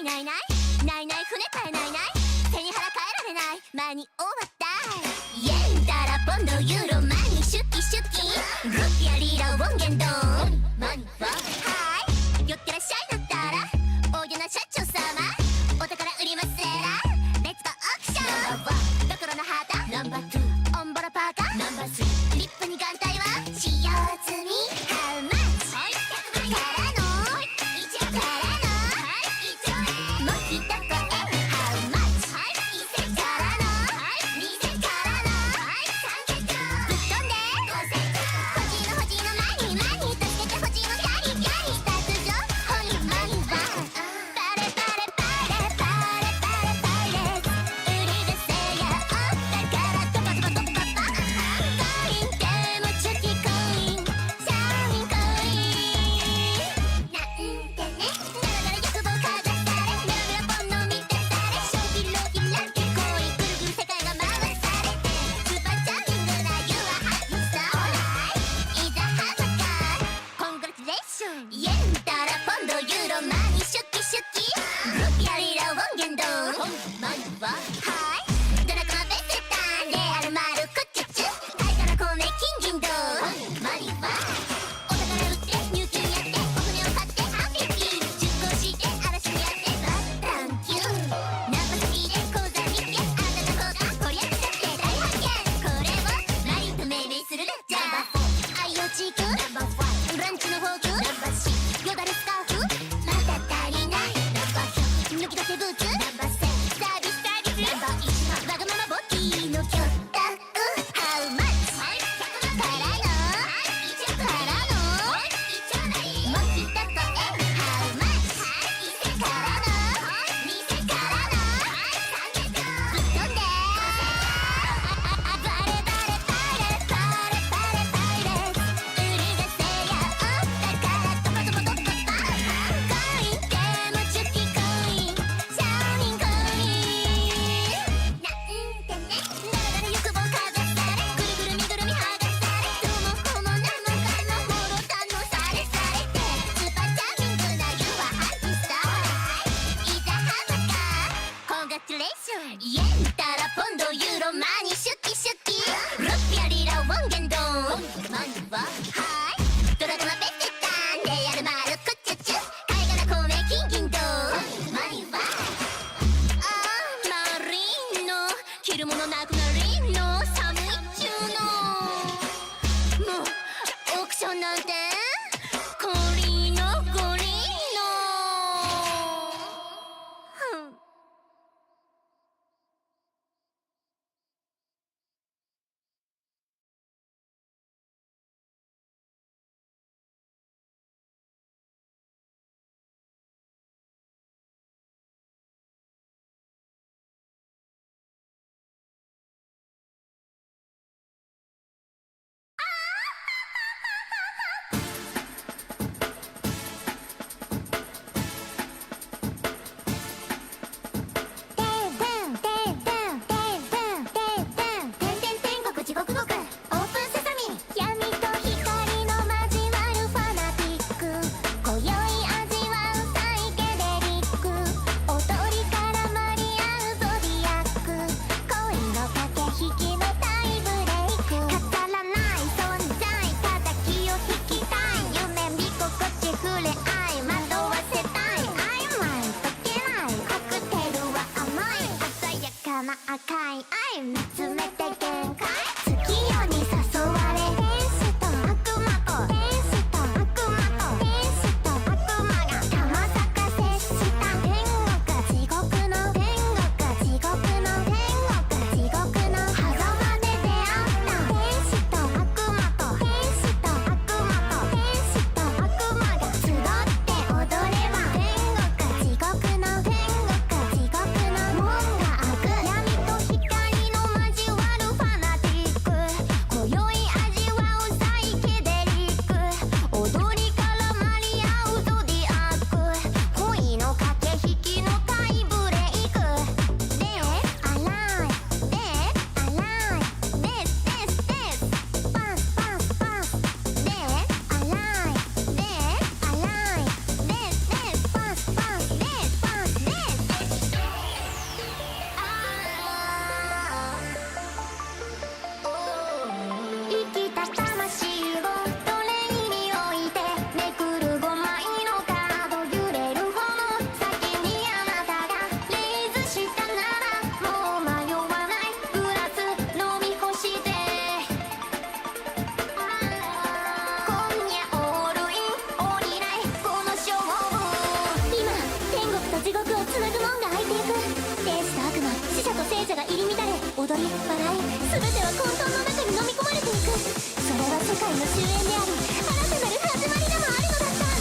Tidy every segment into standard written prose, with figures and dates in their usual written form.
ないないないないない船買えないない背に腹変えられない間に終わったイエンダラポンドユーロマニシュキシュキルピアリラウォンゲンドンマニははい寄ってらっしゃいだったら大げな社長様お宝売りますせらレッツゴーオークションドクロのハータナンバー2オンボロパーカーナンバー3リップに眼帯は使用済み How much? からの1からのもう一声 How much? 1000からの2000からの3000ぶっ飛んで欲しいのマニーマニー助けて欲しいのキャリーキャリースタート上ホニーマニーはパレパレパレパレパレパレ売り出せやお宝トパトパトパパコインでもチュキコインシャーミンコインなんてねならなら欲望かざされメロメロポンの満たされショーキロキラってコインぐるぐる世界が回されてスーパーチャーミングな You are happy so right いざハマかコングラチュレーションイエンダラポンドユーロマニシュキシュキルピアリラウォンゲンドンマニははいドラコマベセタンレアルマルクチュチュ貝から米金銀銅マニはお宝売って入金やってお船を買ってハッピーピー出航して嵐にやってバッタンキューナンパ先で口座見てあなたの口座こりゃくさって大発見これをマリンと命名するレッジャー愛用チークナンバー5ランチのフォークナンバー6よだれスカーフまだ足りないナンバー100抜き出せブーツナンバー7サービスナンバー1わがままボディの巨大How much? からのからのもう一声 How much? からの2000からの3000ぶっ飛んでバレバレバレバレバレバレ売り出せやお宝トパトパトパパコインでもチュキコインシャーミンコインなんてねならなら欲望かざされぐるぐる身ぐるみ剥がされどうもこうもなんもかんももろ堪能されされてスーパーチャーミングな You are happy so right いざハマかコングラチュレーションイエンダラポンドユーロマニシュキシュキルピアリラウォンゲンドンマニははいドラゴマベセタンレアルマルクチュチュ貝殻米金銀銅マニはあーマリーノ着るものなくなりの寒いっちゅうのもうオークションなんてコリーノゴリーノ地獄獄オープンセサミ闇と光の交わるファナティック今宵味わうサイケデリック踊りからマリアウゾディアック恋の駆け引きの大ブレイク飾らない存在ただ気を引きたい夢見心地触れ合い惑わせたい曖昧解けないカクテルは甘い鮮やかな赤い愛見つめて限界月夜に誘われ天使と悪魔と天使と悪魔と天使と悪魔がたまさか接した天国地獄の天国地獄の天国地獄の狭間で出会った天使と悪魔と天使と悪魔と天使と悪魔が集って踊れば天国地獄の天国地獄の門が開く闇と光の交ない全ては混沌の中に飲み込まれていく。それは世界の終焉であり新たなる始まりでもあるのだった。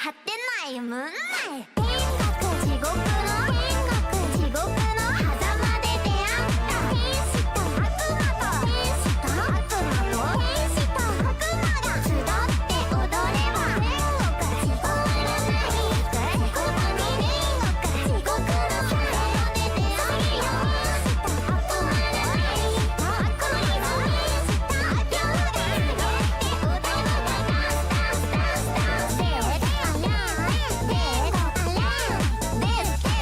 果てないムーンライト。天国地獄の狭間で出会った天使と悪魔と天使と悪魔と天使と悪魔が集って踊れば天国地獄のない地獄に天国地獄の狭間で出会った天使と悪魔のない悪魔と天使と悪魔が集って踊ればダンスダンスダンスで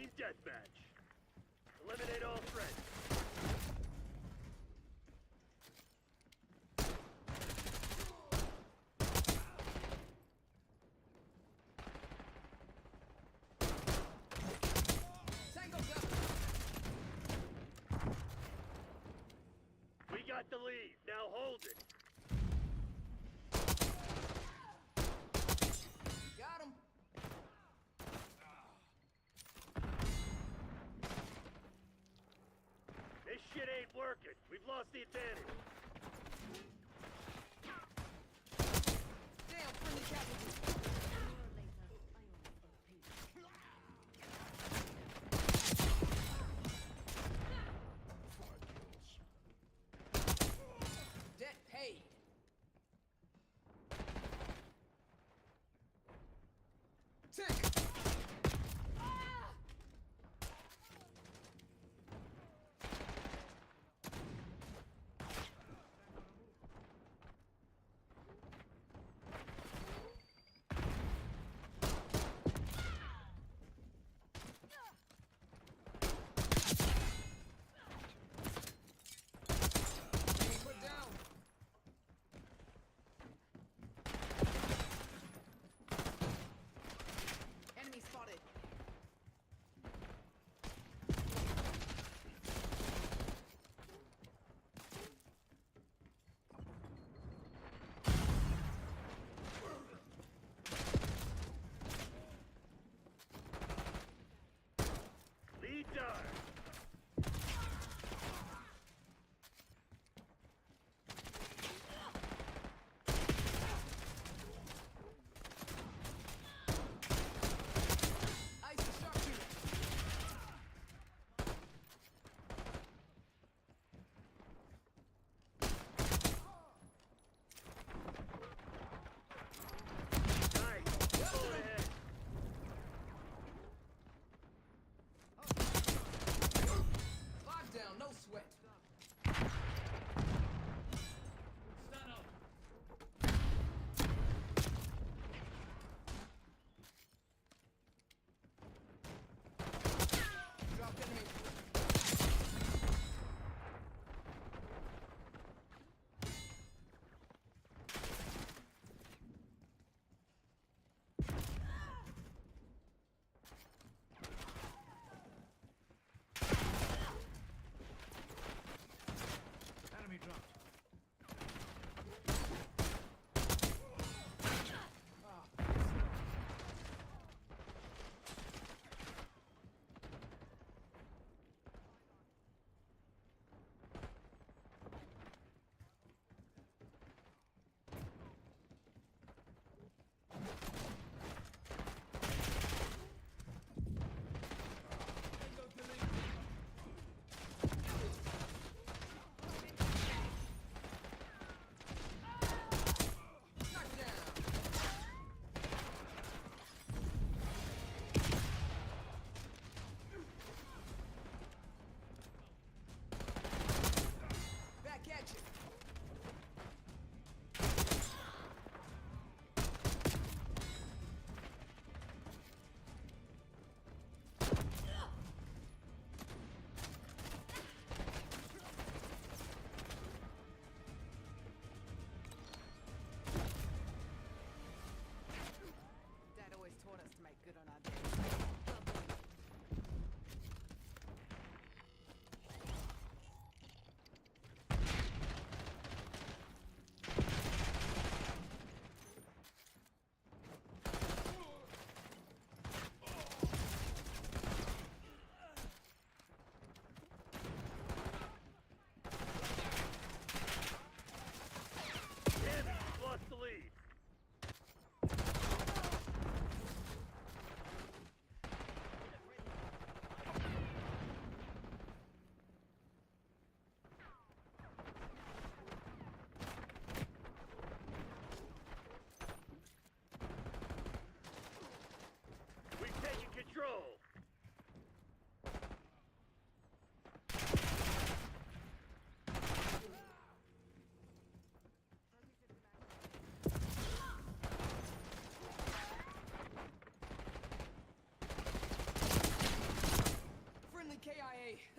Team deathmatch. Eliminate all threats. We got the lead. Now hold it. Got him. This shit ain't working. We've lost the advantage. Damn, friendly casualty. Debt paid. Tick. Enemy put down. Enemy spotted. Lead done. Ice the sharpshooter. Nice. Go ahead.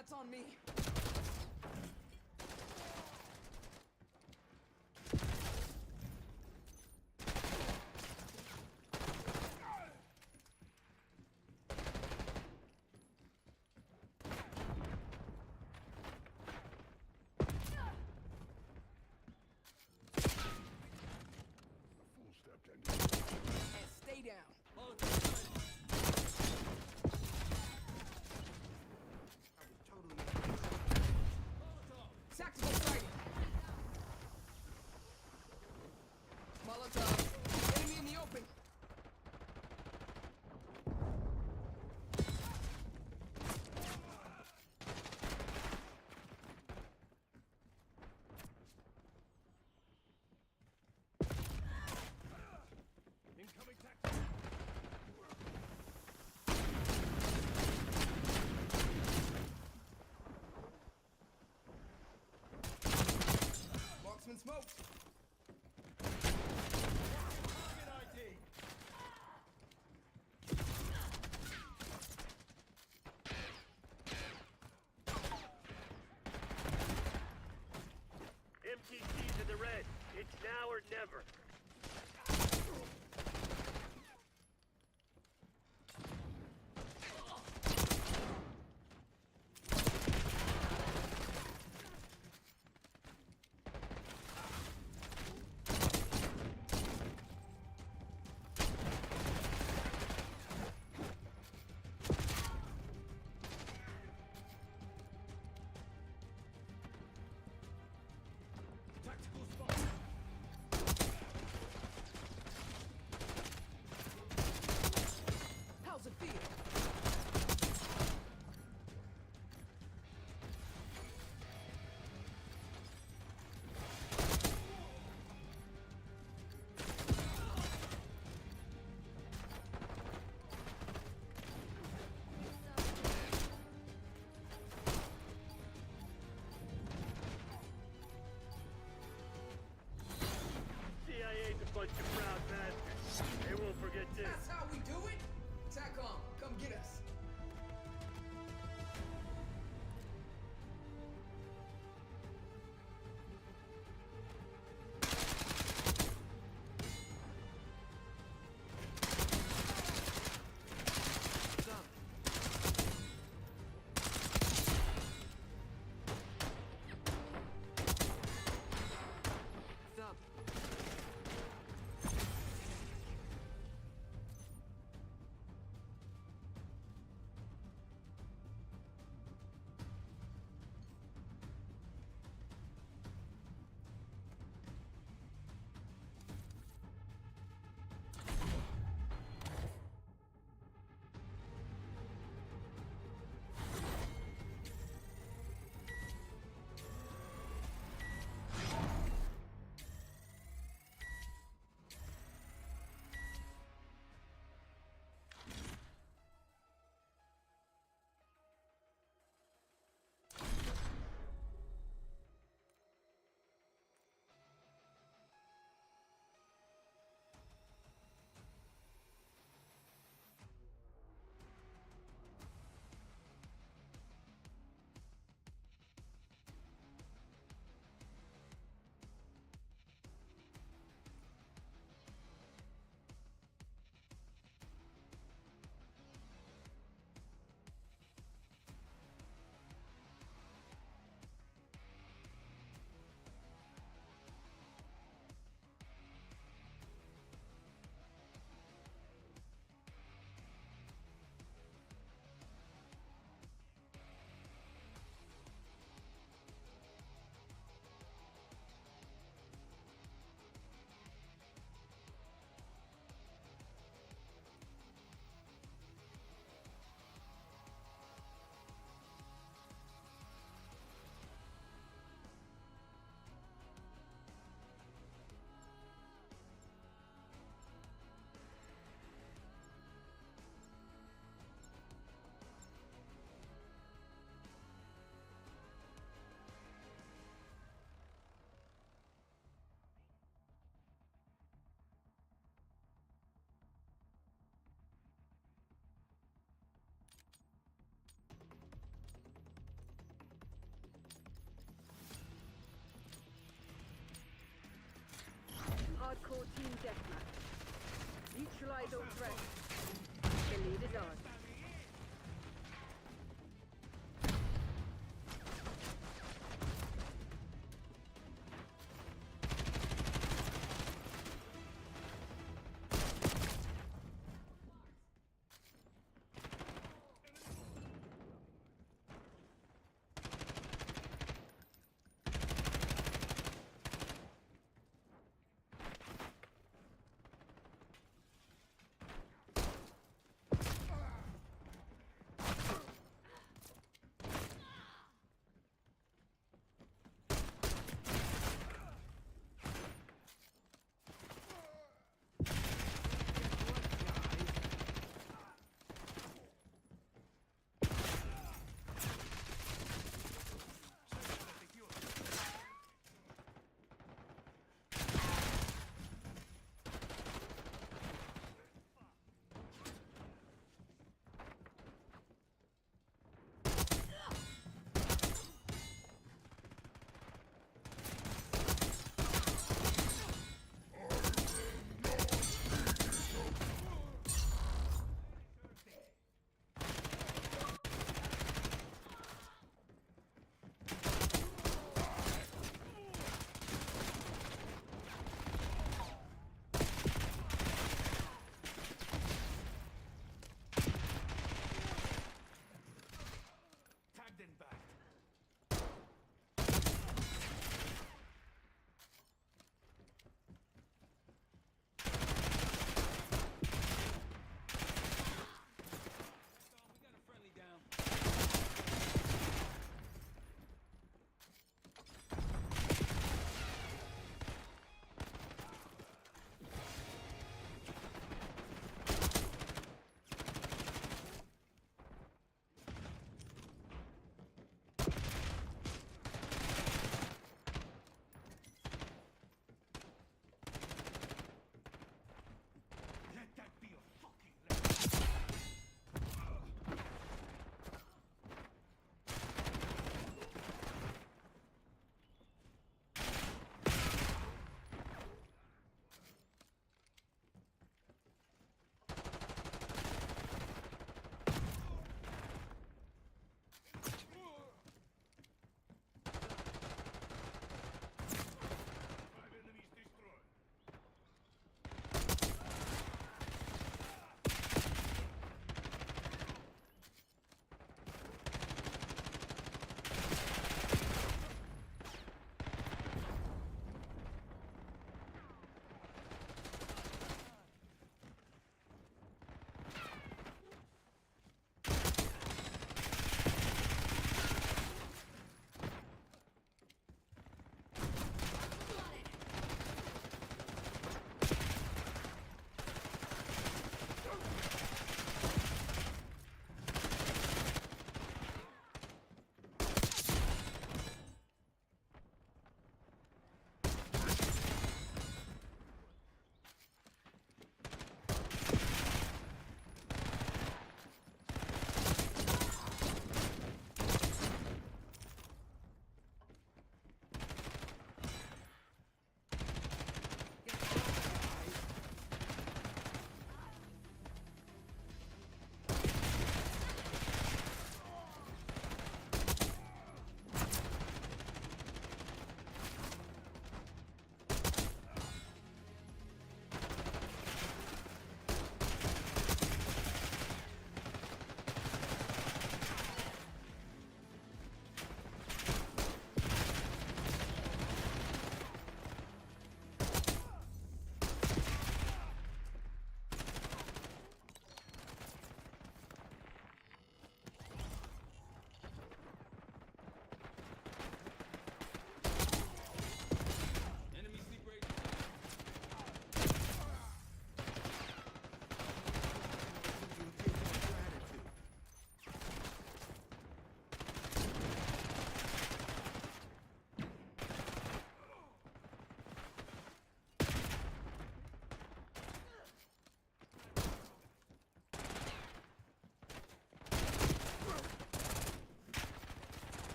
That's on me. Full stepped into it. And stay down. Tactical sighting. Molotov. Enemy in the open. Incoming tactical. Marksman smoked. Target ID. MTC's in the red. It's now or never. Tactical spot. How's it feel? deathmatch. Neutralize all threats. The lead is ours.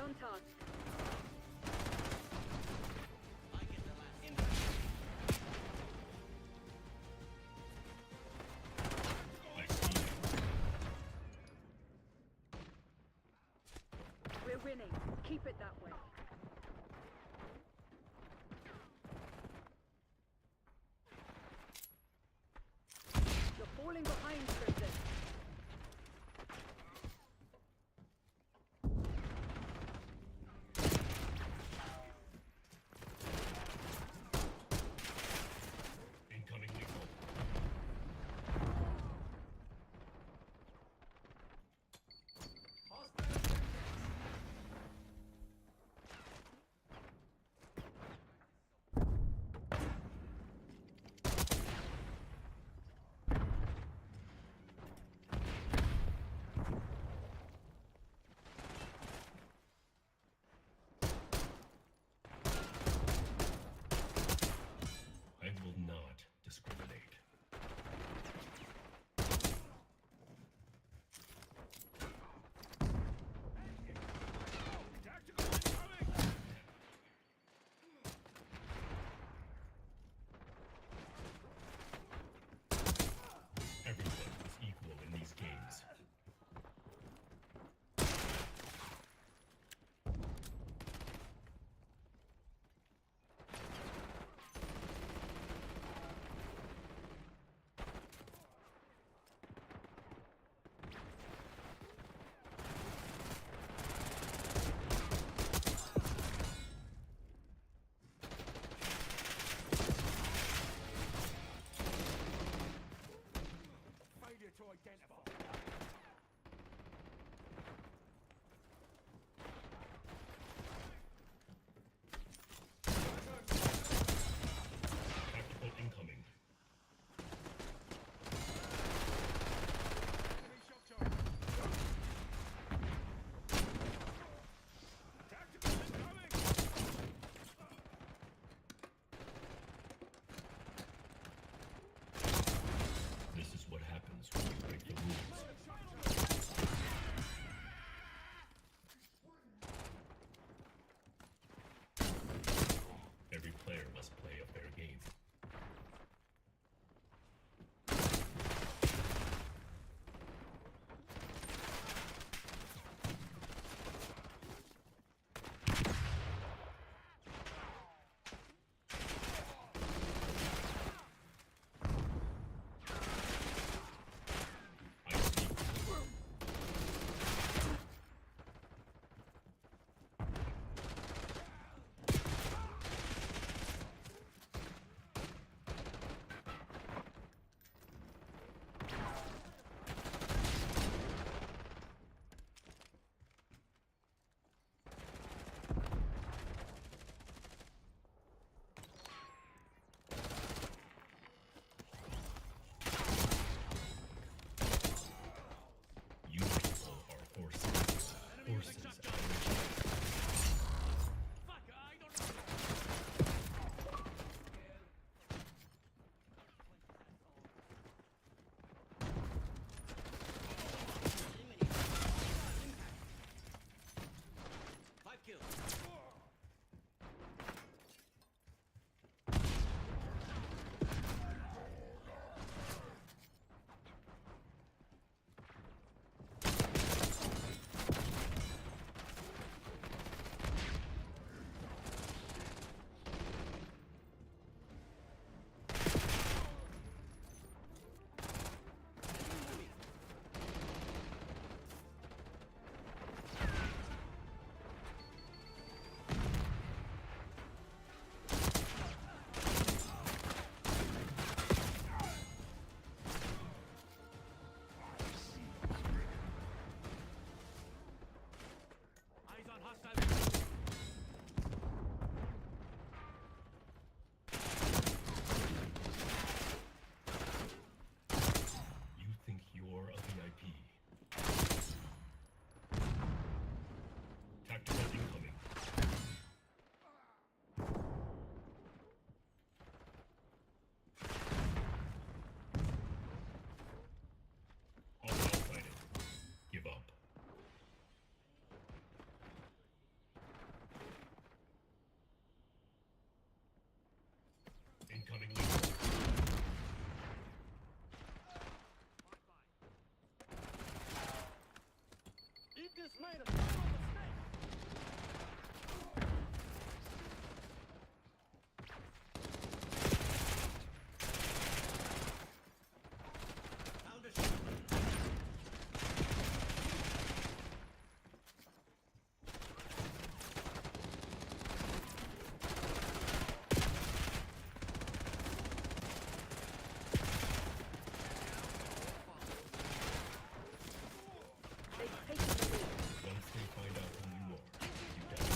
on task. We're winning. Keep it that way. You're falling behind, Crimson. Incoming lethal. just made a fatal mistake. Found a shot. They've taken the lead. Once they find out who you are, you die.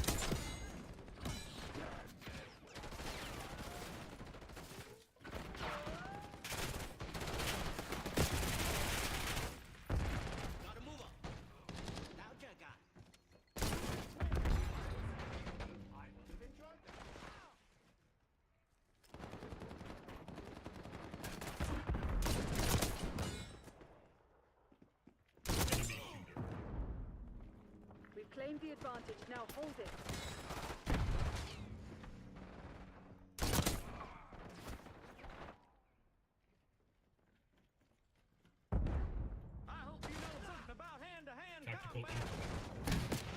Gotta move up. Now check out. I would have enjoyed that. Enemy shooter. We've claimed the advantage. Now hold it. I hope you know something about hand-to-hand Tactical combat. increment.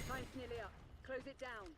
Time's nearly up. Close it down.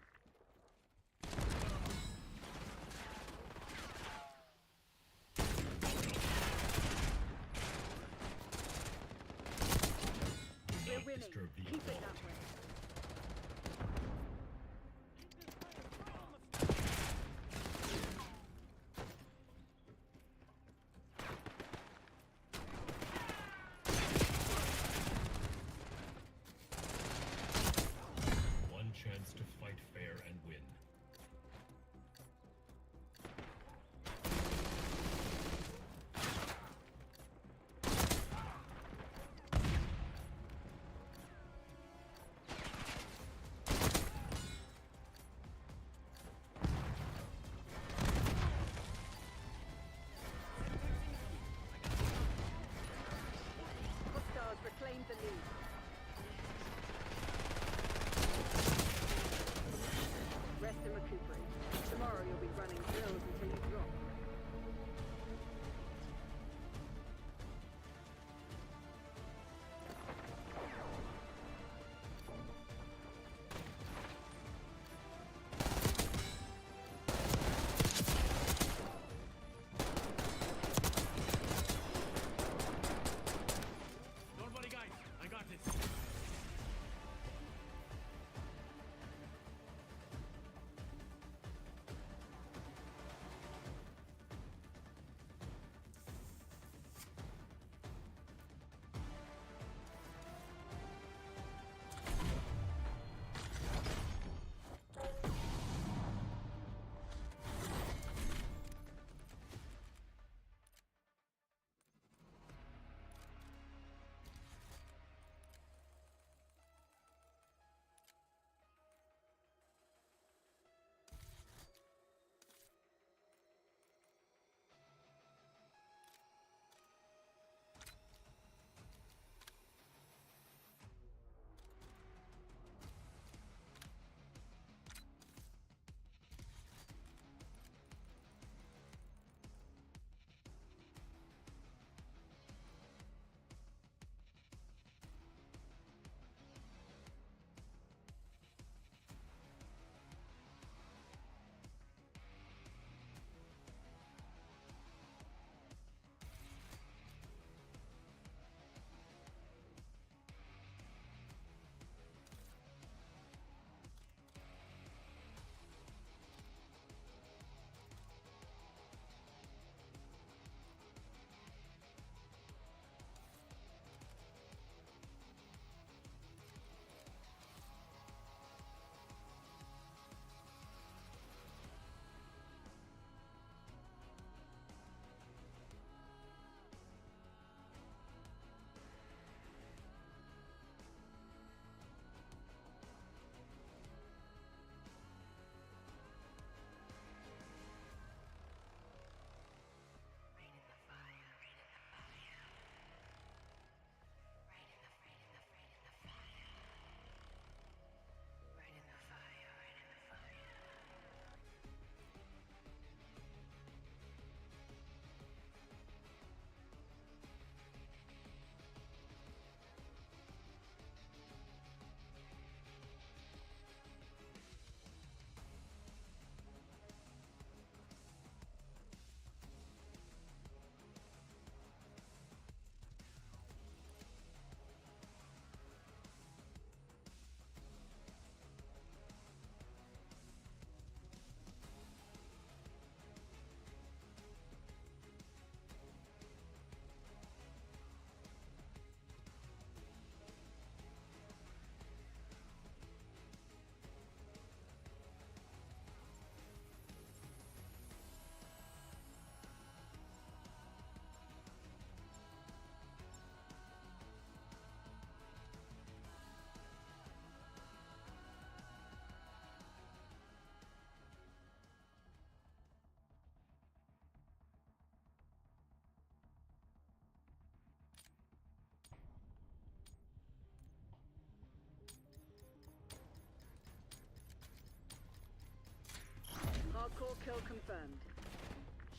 Kill confirmed.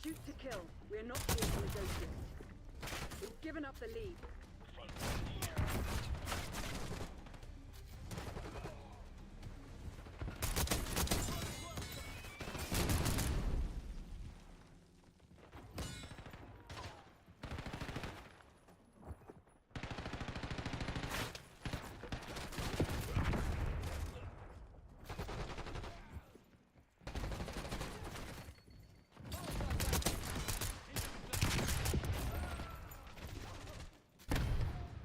Shoot to kill. We're not here to negotiate. We've given up the lead. Front in the air.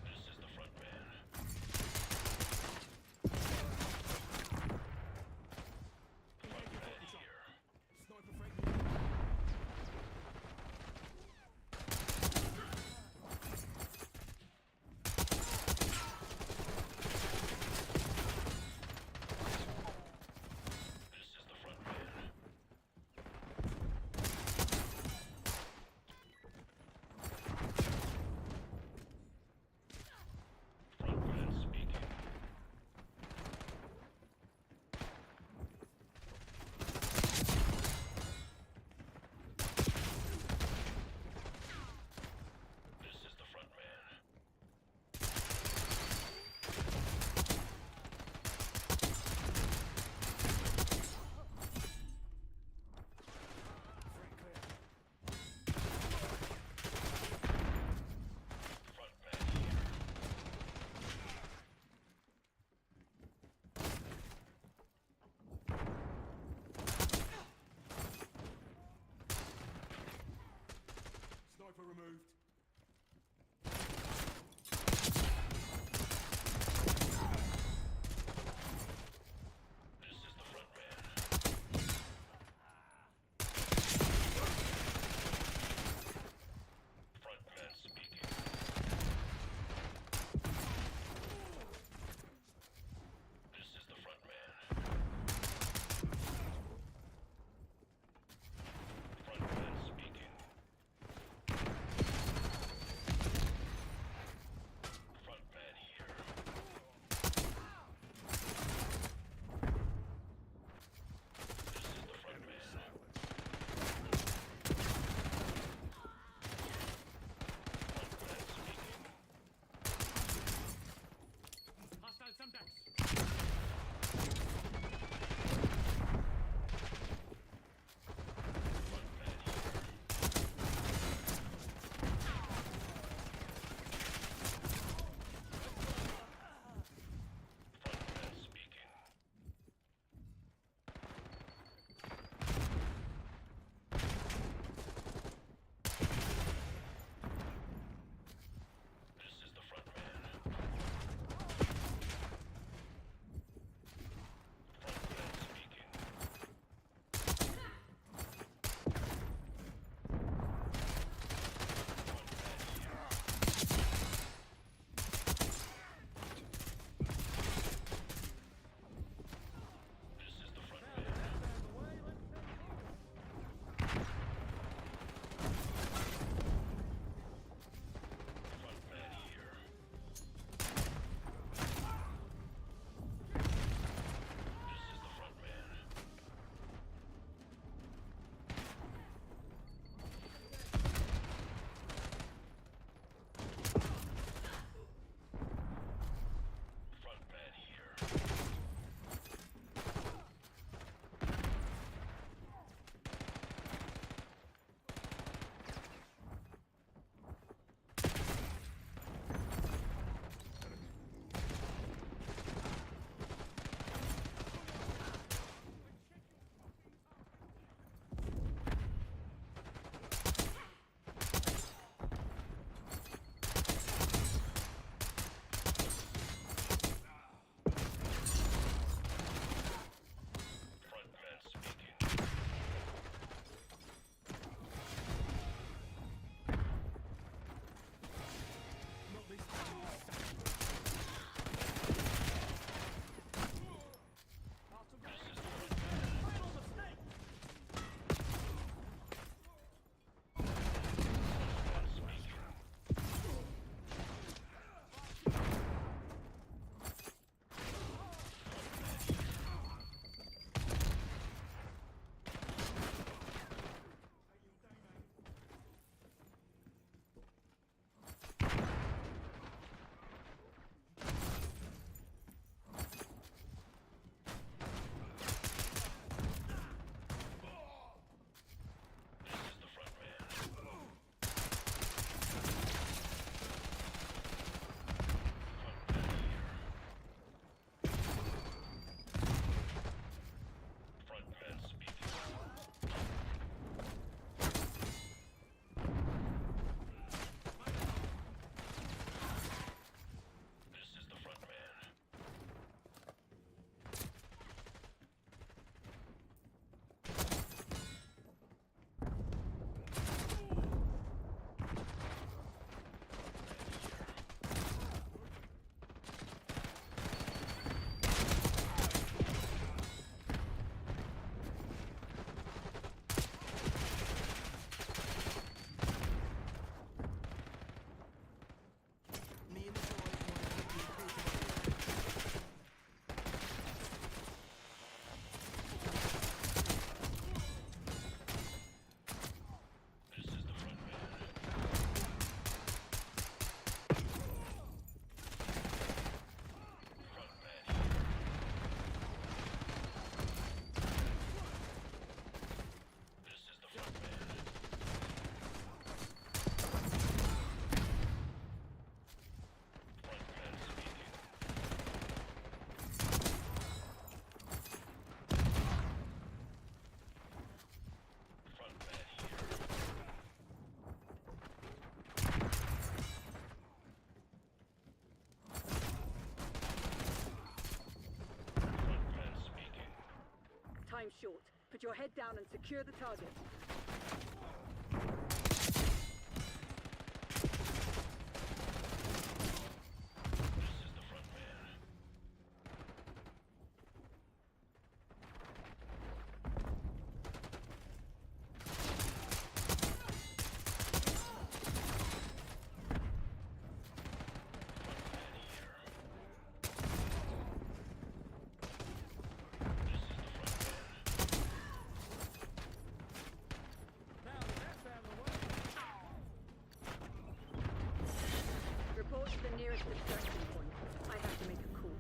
This is the front man. Put your head down and secure the target. Now that's out of the way. Report to the nearest extraction point. I have to make a call.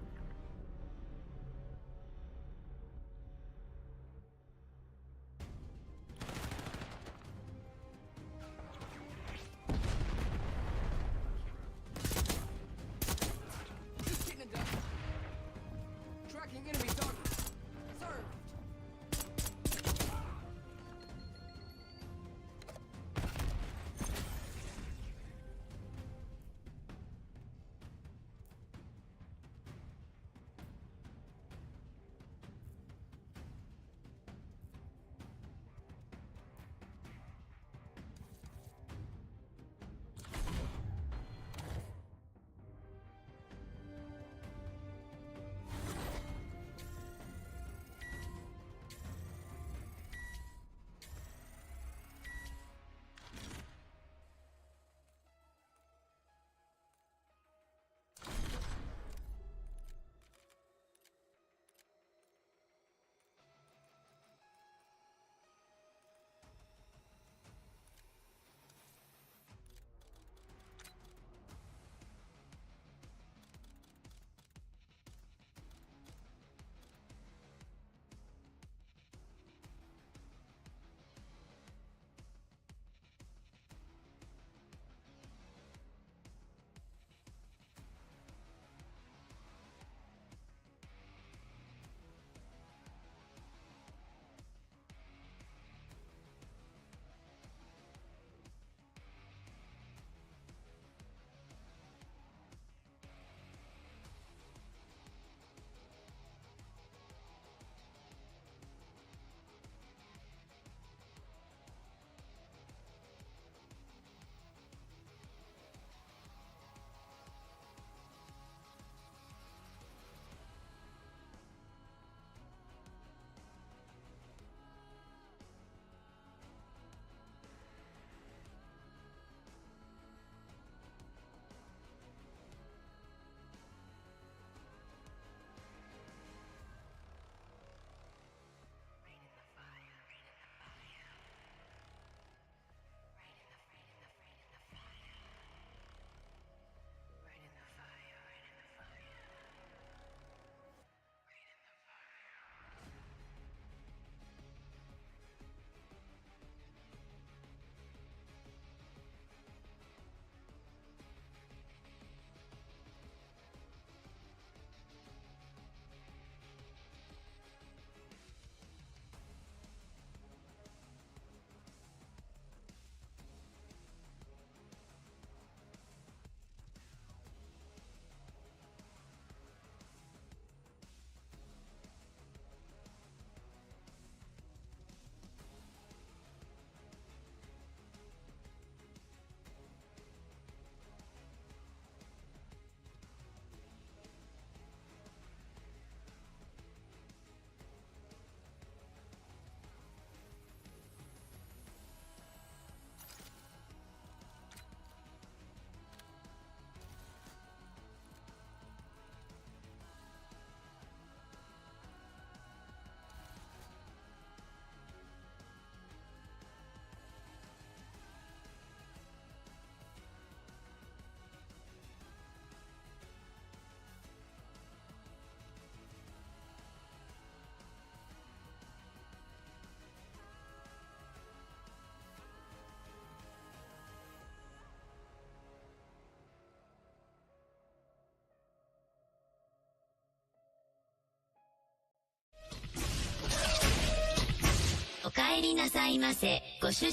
Just getting it done. Tracking enemy targets. Served.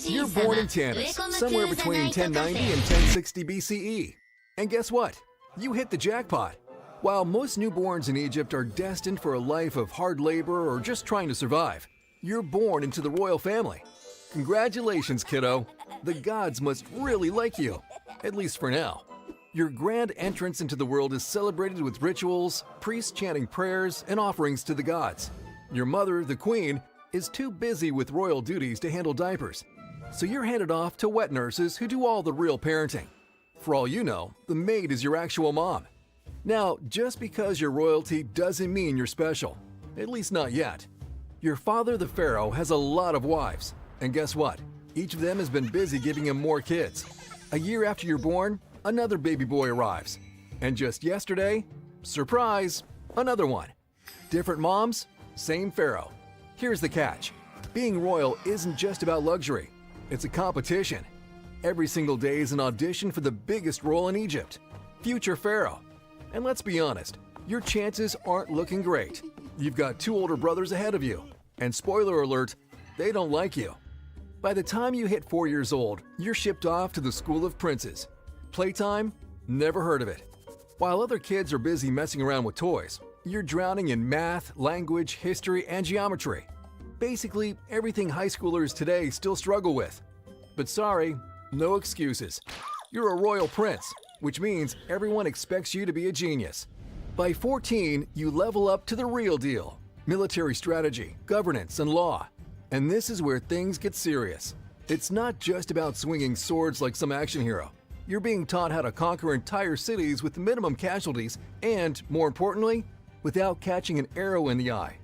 You're born in Tanis, somewhere between 1090 and 1060 BCE. And guess what? You hit the jackpot. While most newborns in Egypt are destined for a life of hard labor or just trying to survive, You're born into the royal family. Congratulations, kiddo. The gods must really like you, at least for now. Your grand entrance into the world is celebrated with rituals, priests chanting prayers, and offerings to the gods. Your mother, the queen, is too busy with royal duties to handle diapers, so you're handed off to wet nurses who do all the real parenting. For all you know, the maid is your actual mom. Now, just because you're royalty doesn't mean you're special, at least not yet. Your father, the pharaoh, has a lot of wives, and guess what? Each of them has been busy giving him more kids. A year after you're born, another baby boy arrives. And just yesterday, surprise, another one. Different moms, same pharaoh. Here's the catch. Being royal isn't just about luxury. It's a competition. Every single day is an audition for the biggest role in Egypt, future pharaoh. And let's be honest, your chances aren't looking great. You've got 2 older brothers ahead of you. And spoiler alert, they don't like you. By the time you hit 4 years old, you're shipped off to the school of princes. Playtime? Never heard of it. While other kids are busy messing around with toys, you're drowning in math, language, history, and geometry. Basically, everything high schoolers today still struggle with. But sorry, no excuses. You're a royal prince, which means everyone expects you to be a genius. By 14, you level up to the real deal: military strategy, governance, and law. And this is where things get serious. It's not just about swinging swords like some action hero. You're being taught how to conquer entire cities with minimum casualties and, more importantly, without catching an arrow in the eye.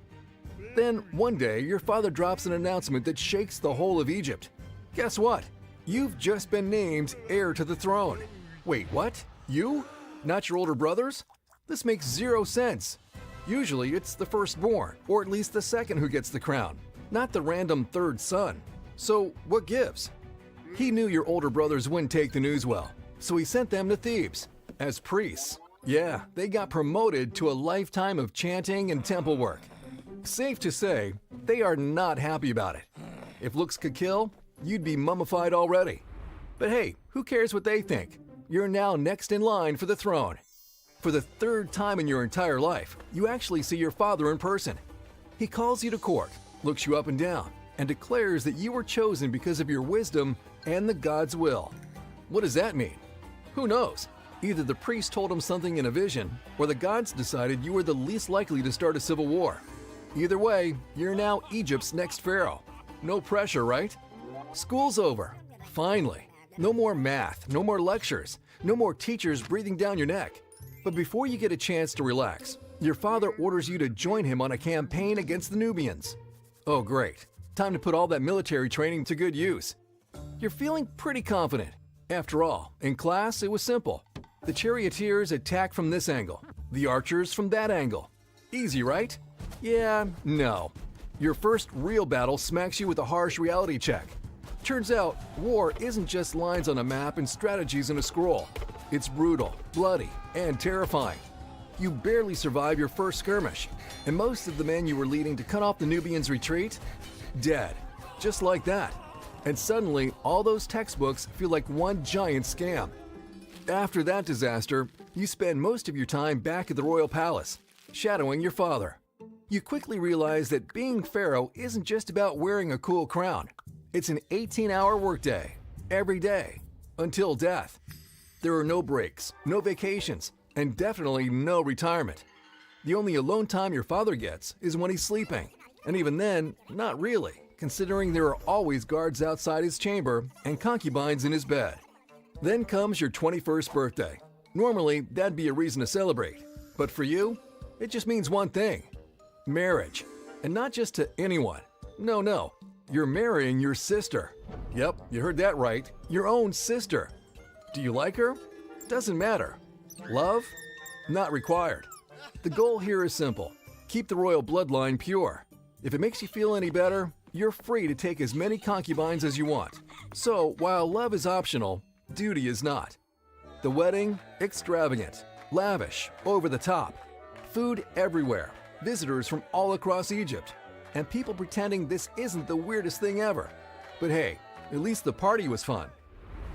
Then, one day, your father drops an announcement that shakes the whole of Egypt. Guess what? You've just been named heir to the throne. Wait, what? You? Not your older brothers? This makes 0 sense. Usually, it's the firstborn, or at least the second who gets the crown, not the random third son. So, what gives? He knew your older brothers wouldn't take the news well, so he sent them to Thebes as priests. Yeah, they got promoted to a lifetime of chanting and temple work. Safe to say, they are not happy about it. If looks could kill, you'd be mummified already. But hey, who cares what they think? You're now next in line for the throne. For the 3rd time in your entire life, you actually see your father in person. He calls you to court, looks you up and down, and declares that you were chosen because of your wisdom and the God's will. What does that mean? Who knows? Either the priest told him something in a vision, or the gods decided you were the least likely to start a civil war. Either way, you're now Egypt's next pharaoh. No pressure, right? School's over. Finally. No more math, no more lectures, no more teachers breathing down your neck. But before you get a chance to relax, your father orders you to join him on a campaign against the Nubians. Oh great, time to put all that military training to good use. You're feeling pretty confident. After all, in class it was simple. The charioteers attack from this angle, the archers from that angle. Easy, right? Yeah, no. Your first real battle smacks you with a harsh reality check. Turns out, war isn't just lines on a map and strategies in a scroll. It's brutal, bloody, and terrifying. You barely survive your first skirmish, and most of the men you were leading to cut off the Nubians' retreat? Dead. Just like that. And suddenly, all those textbooks feel like one giant scam. After that disaster, you spend most of your time back at the royal palace, shadowing your father. You quickly realize that being pharaoh isn't just about wearing a cool crown. It's an 18-hour workday, every day, until death. There are no breaks, no vacations, and definitely no retirement. The only alone time your father gets is when he's sleeping, and even then, not really, considering there are always guards outside his chamber and concubines in his bed. Then comes your 21st birthday. Normally, that'd be a reason to celebrate, but for you, it just means one thing: marriage. And not just to anyone. No. You're marrying your sister. Yep, you heard that right. Your own sister. Do you like her? Doesn't matter. Love? Not required. The goal here is simple. Keep the royal bloodline pure. If it makes you feel any better, you're free to take as many concubines as you want. So, while love is optional, duty is not. The wedding? Extravagant. Lavish. Over the top. Food everywhere. Visitors from all across Egypt. And people pretending this isn't the weirdest thing ever. But hey, at least the party was fun.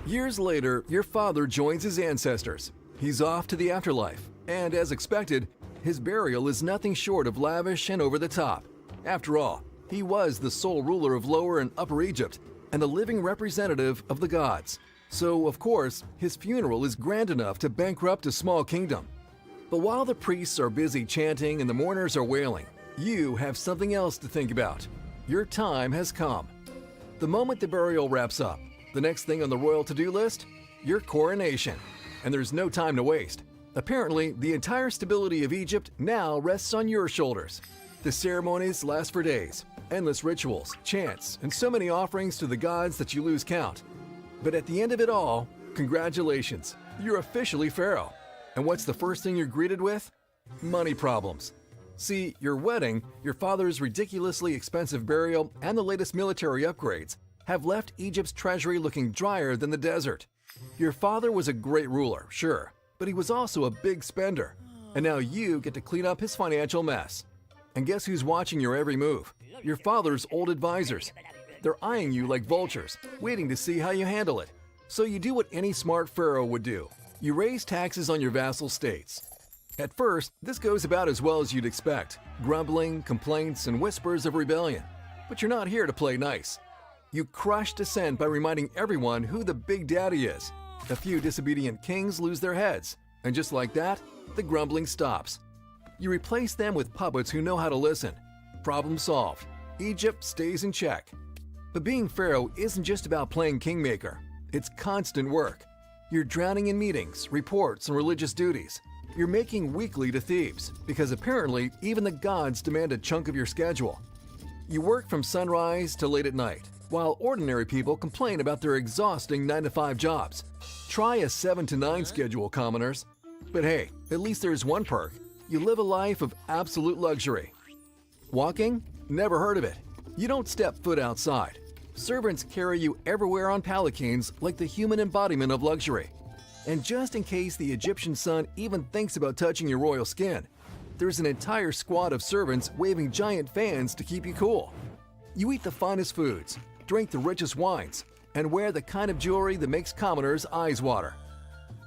Years later, your father joins his ancestors. He's off to the afterlife, and as expected, his burial is nothing short of lavish and over the top. After all, He was the sole ruler of Lower and Upper Egypt and the living representative of the gods. So, of course, his funeral is grand enough to bankrupt a small kingdom. But while the priests are busy chanting and the mourners are wailing, you have something else to think about. Your time has come. The moment the burial wraps up, the next thing on the royal to-do list? Your coronation. And there's no time to waste. Apparently, the entire stability of Egypt now rests on your shoulders. The ceremonies last for days, endless rituals, chants, and so many offerings to the gods that you lose count. But at the end of it all, congratulations, you're officially pharaoh. And what's the first thing you're greeted with? Money problems. See, your wedding, your father's ridiculously expensive burial, and the latest military upgrades have left Egypt's treasury looking drier than the desert. Your father was a great ruler, sure, but he was also a big spender. And now you get to clean up his financial mess. And guess who's watching your every move? Your father's old advisors. They're eyeing you like vultures, waiting to see how you handle it. So you do what any smart pharaoh would do. You raise taxes on your vassal states. At first, this goes about as well as you'd expect. Grumbling, complaints, and whispers of rebellion. But you're not here to play nice. You crush dissent by reminding everyone who the big daddy is. A few disobedient kings lose their heads. And just like that, the grumbling stops. You replace them with puppets who know how to listen. Problem solved. Egypt stays in check. But being pharaoh isn't just about playing kingmaker. It's constant work. You're drowning in meetings, reports, and religious duties. You're making weekly to Thebes, because apparently even the gods demand a chunk of your schedule. You work from sunrise to late at night, while ordinary people complain about their exhausting 9-to-5 jobs. Try a 7-to-9 schedule, commoners. But hey, at least there's one perk. You live a life of absolute luxury. Walking? Never heard of it. You don't step foot outside. Servants carry you everywhere on palanquins like the human embodiment of luxury. And just in case the Egyptian sun even thinks about touching your royal skin, there's an entire squad of servants waving giant fans to keep you cool. You eat the finest foods, drink the richest wines, and wear the kind of jewelry that makes commoners' eyes water.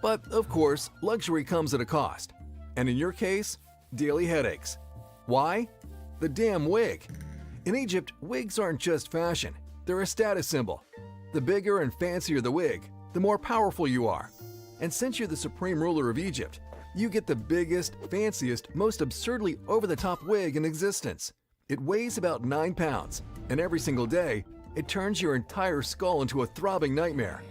But, of course, luxury comes at a cost. And in your case, daily headaches. Why? The damn wig. In Egypt, wigs aren't just fashion. They're a status symbol. The bigger and fancier the wig, the more powerful you are. And since you're the supreme ruler of Egypt, you get the biggest, fanciest, most absurdly over-the-top wig in existence. It weighs about 9 pounds, and every single day, it turns your entire skull into a throbbing nightmare.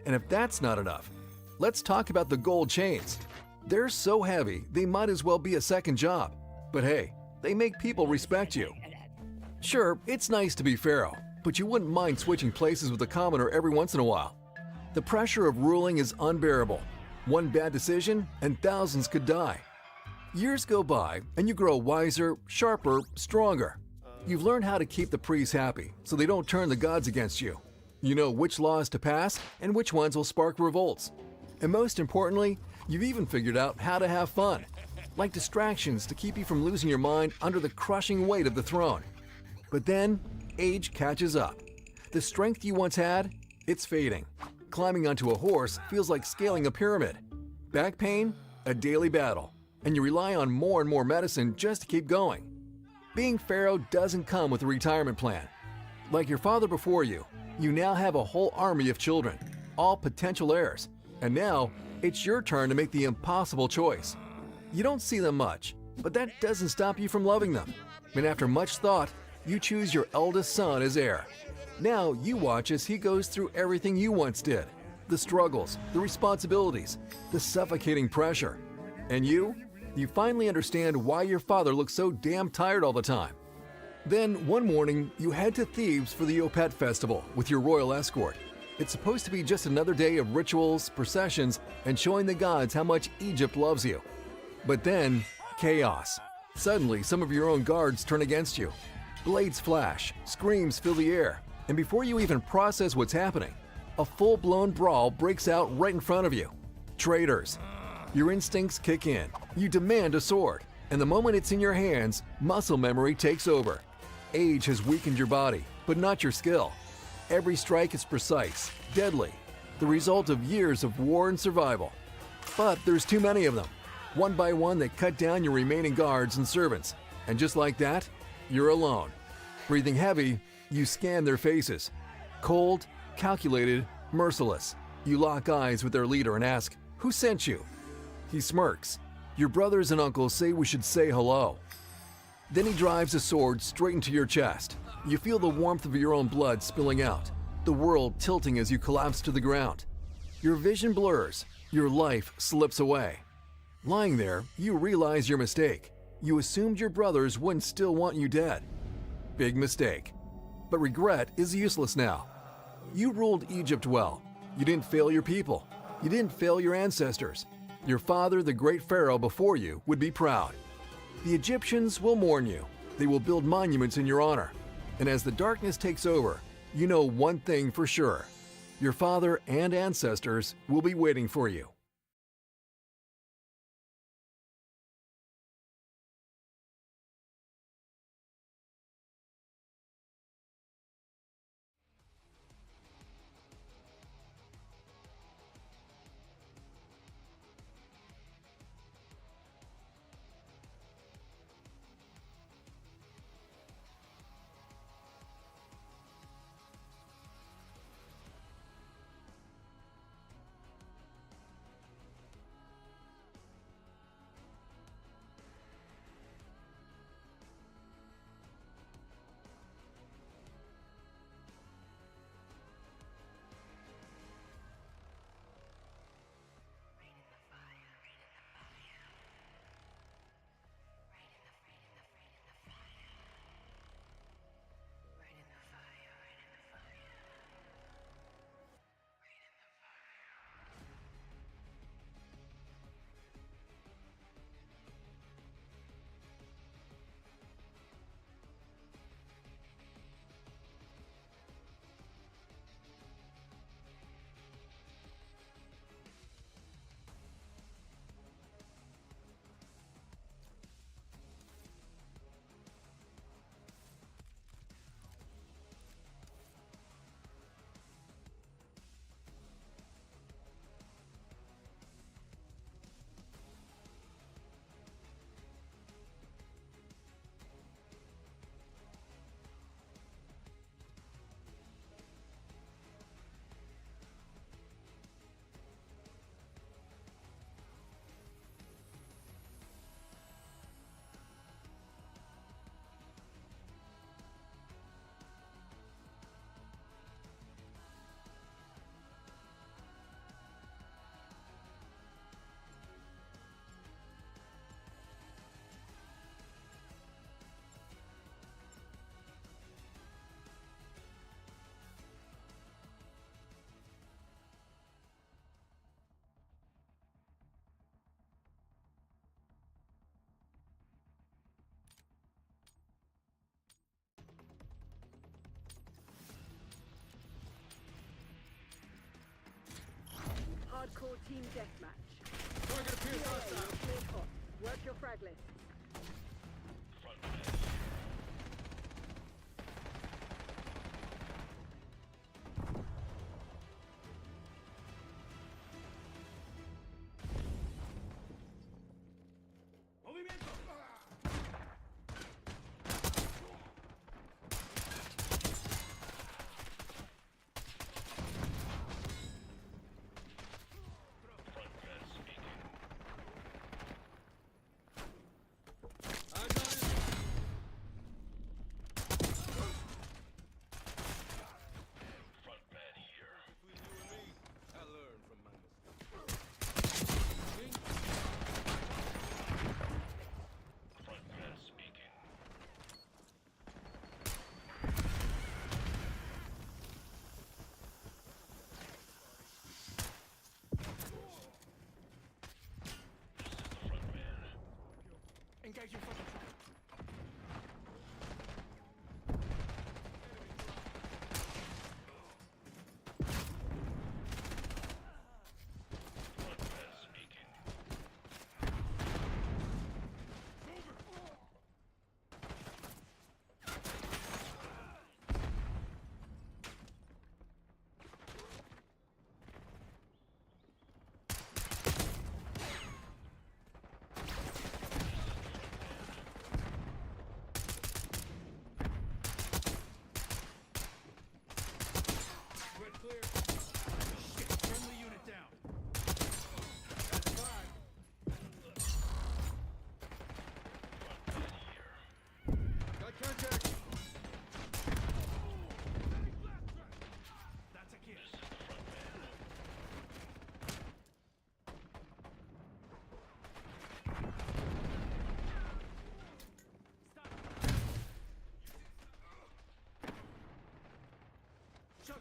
And if that's not enough, let's talk about the gold chains. They're so heavy, they might as well be a second job. But hey, they make people respect you. Sure, it's nice to be pharaoh, but you wouldn't mind switching places with a commoner every once in a while. The pressure of ruling is unbearable. One bad decision, and thousands could die. Years go by, and you grow wiser, sharper, stronger. You've learned how to keep the priests happy, so they don't turn the gods against you. You know which laws to pass, and which ones will spark revolts. And most importantly, you've even figured out how to have fun, like distractions to keep you from losing your mind under the crushing weight of the throne. But then, age catches up. The strength you once had, it's fading. Climbing onto a horse feels like scaling a pyramid. Back pain, a daily battle, and you rely on more and more medicine just to keep going. Being pharaoh doesn't come with a retirement plan. Like your father before you, you now have a whole army of children, all potential heirs, and now it's your turn to make the impossible choice. You don't see them much, but that doesn't stop you from loving them. And after much thought, you choose your eldest son as heir. Now you watch as he goes through everything you once did. The struggles, the responsibilities, the suffocating pressure. And you finally understand why your father looks so damn tired all the time. Then one morning, you head to Thebes for the Opet festival with your royal escort. It's supposed to be just another day of rituals, processions, and showing the gods how much Egypt loves you. But then, chaos. Suddenly, some of your own guards turn against you. Blades flash, screams fill the air, and before you even process what's happening, a full-blown brawl breaks out right in front of you. Traitors. Your instincts kick in. You demand a sword, and the moment it's in your hands, muscle memory takes over. Age has weakened your body, but not your skill. Every strike is precise, deadly, the result of years of war and survival. But there's too many of them. One by one, they cut down your remaining guards and servants, and just like that, you're alone. Breathing heavy, you scan their faces. Cold, calculated, merciless. You lock eyes with their leader and ask, "Who sent you?" He smirks. Your brothers and uncles say we should say hello. Then he drives a sword straight into your chest. You feel the warmth of your own blood spilling out, the world tilting as you collapse to the ground. Your vision blurs, your life slips away. Lying there, you realize your mistake. You assumed your brothers wouldn't still want you dead. Big mistake. But regret is useless now. You ruled Egypt well. You didn't fail your people. You didn't fail your ancestors. Your father, the great pharaoh before you, would be proud. The Egyptians will mourn you. They will build monuments in your honor. And as the darkness takes over, you know one thing for sure. Your father and ancestors will be waiting for you. Hardcore team deathmatch. Target appears hostile. Clear hot. Work your frag list. Movimiento.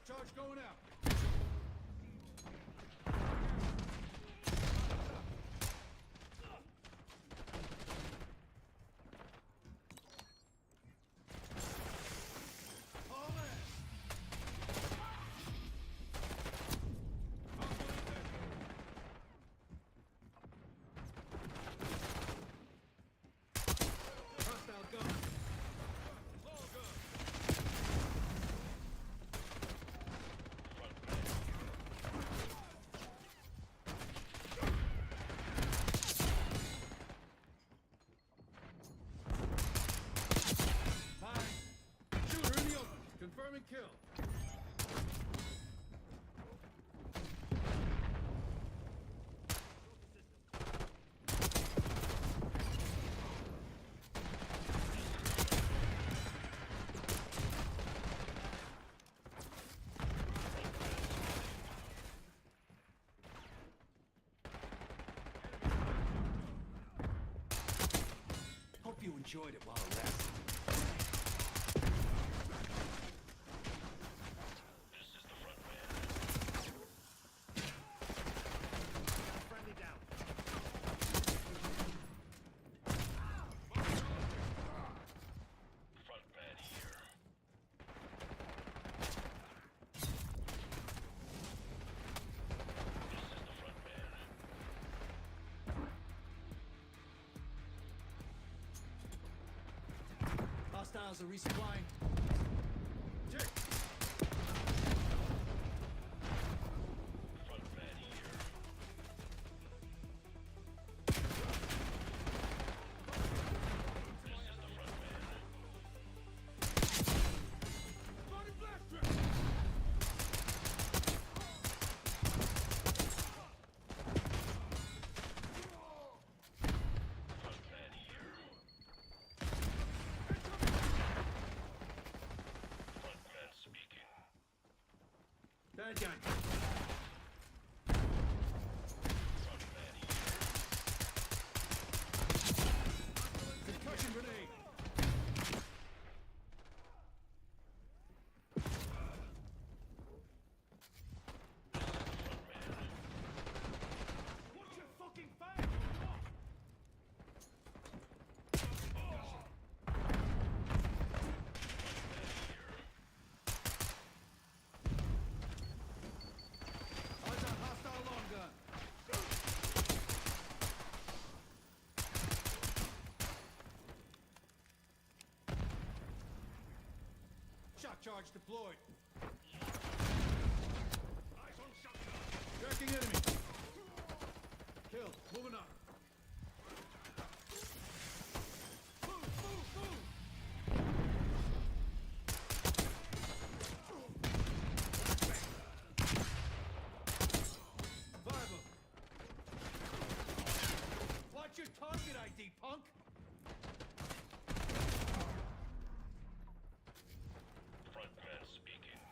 Shock charge going out. Hostile gun. All good. Fine. Shooter in the open. Confirming kill. Hope you enjoyed it while it lasted. Friendly down. Front man here. This is the front man. Hostiles are resupplying. Check. Front man here. This is the front man. Body blast trip. Front man here. Front man speaking. Bad guy. Front man here. Concussion grenade. Front man. Watch your fucking face. Eyes on hostile long gun. Shock charge deployed. Eyes on shotgun. Tracking enemy. Kill. Moving up. Move, move, move. Five of 'em. Watch your target ID, punk. Front man speaking.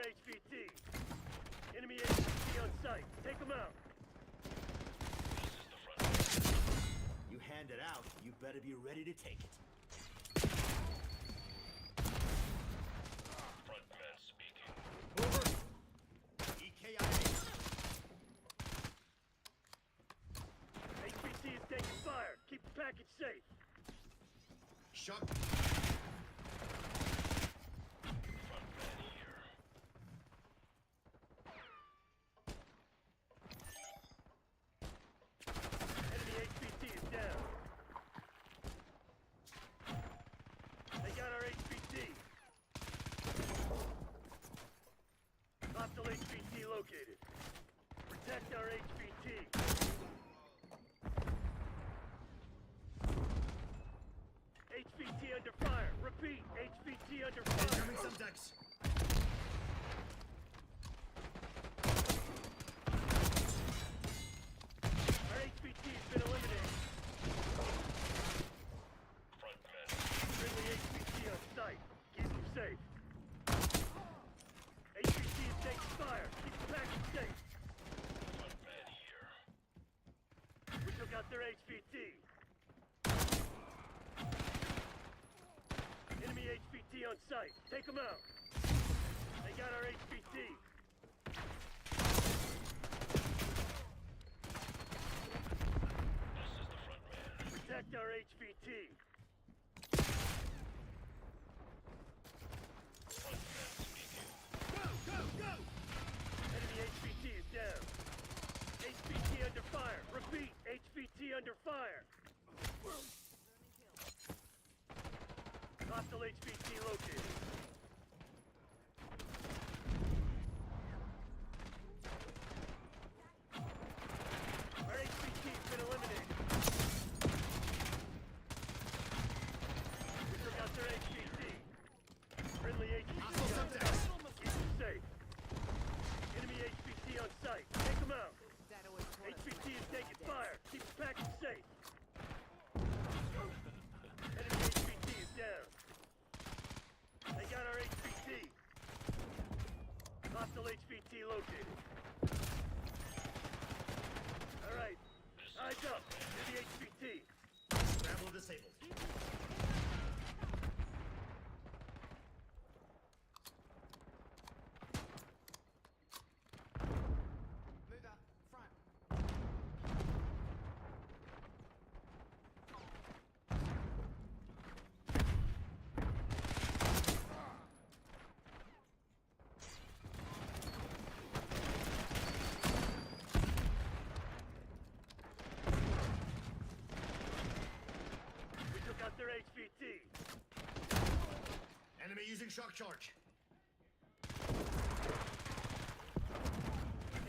HVT. Enemy HVT on site. Take them out. You hand it out, you better be ready to take it. Frontman speaking. Over. EKIA. HVT is taking fire. Keep the package safe. Shock. Frontman here. Enemy HVT is down. They got our HVT. Hostile HVT located. Protect our HVT. HVT under fire. Repeat, HVT under fire. Incoming subjects. Our HVT has been eliminated. Frontman. Friendly HVT on site. Keep them safe. HVT is taking fire. Keep the package safe. Frontman here. We took out their HVT. Enemy HVT on site. Take them out. They got our HVT. This is the frontman. Protect our HVT. Frontman speaking. Enemy HVT is down. HVT under fire. Repeat, HVT under fire. Hostile HVT located. Our HVT has been eliminated. We took out their HVT. Friendly HVT on site. Keep them safe. Enemy HVT on site. Take them out. HVT is taking fire. Keep the package safe. Enemy HVT is down. They got our HVT. Hostile HVT located. Alright. Eyes up. Enemy HVT. Scramble disabled. Move out. Front. We took out their HVT. Enemy using shock charge.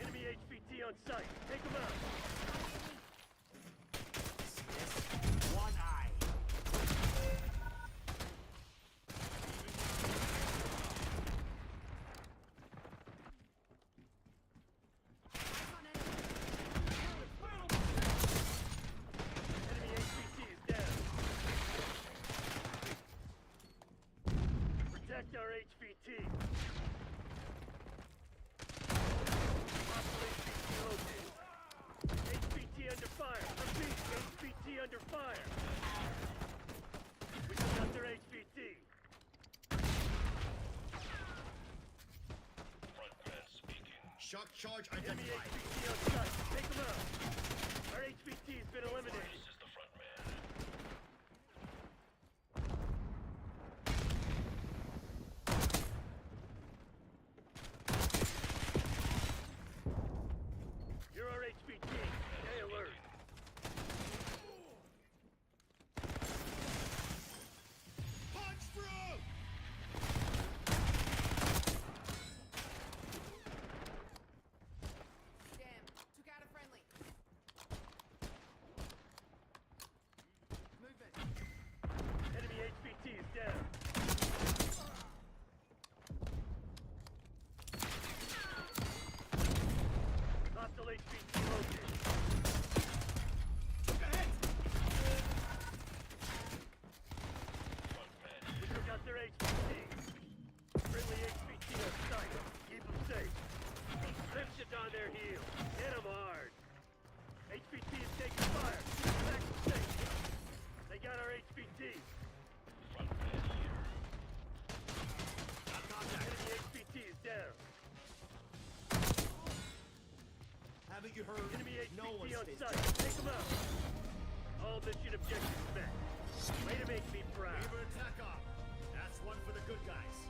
Enemy HVT on site. Take them out. CS. One eye. Enemy HVT is down. Protect our HVT. Hostile HVT located. HVT under fire. Repeat, HVT under fire. We took out their HVT. Frontman speaking. Shock charge Enemy identified. HVT on site. Take them out. Our HVT has been eliminated. This is the frontman. You're our HVT. Stay alert. Punch through! Damn. Took out a friendly. their heels. Hit them hard. HVT is taking fire. Back to safe. They got our HVT. Front man here. Got contact. Enemy HVT is down. Haven't you heard? Enemy No one HVT on stays site. down. Take them out. All mission objectives met. Way to make me proud. Weaver attack off. That's one for the good guys.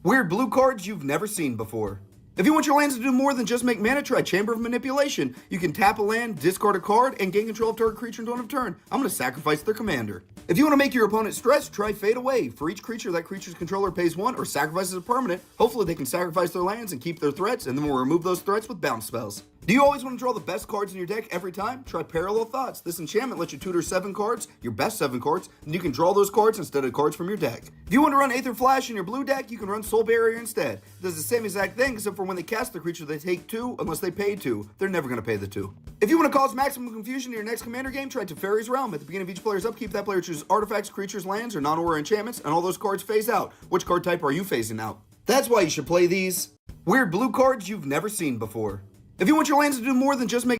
Weird blue cards you've never seen before. If you want your lands to do more than just make mana, try Chamber of Manipulation. You can tap a land, discard a card, and gain control of target creature until end of turn. I'm going to sacrifice their commander. If you want to make your opponent stress, try Fade Away. For each creature that creature's controller pays 1 or sacrifices a permanent, hopefully they can sacrifice their lands and keep their threats, and then we'll remove those threats with bounce spells. Do you always want to draw the best cards in your deck every time? Try Parallel Thoughts. This enchantment lets you tutor 7 cards, your best 7 cards, and you can draw those cards instead of cards from your deck. If you want to run Aether Flash in your blue deck, you can run Soul Barrier instead. It does the same exact thing, except for when they cast the creature, they take 2, unless they pay 2. They're never going to pay the 2. If you want to cause maximum confusion in your next commander game, try Teferi's Realm. At the beginning of each player's upkeep, that player chooses artifacts, creatures, lands, or non-aura enchantments, and all those cards phase out. Which card type are you phasing out? That's why you should play these weird blue cards you've never seen before. If you want your lands to do more than just make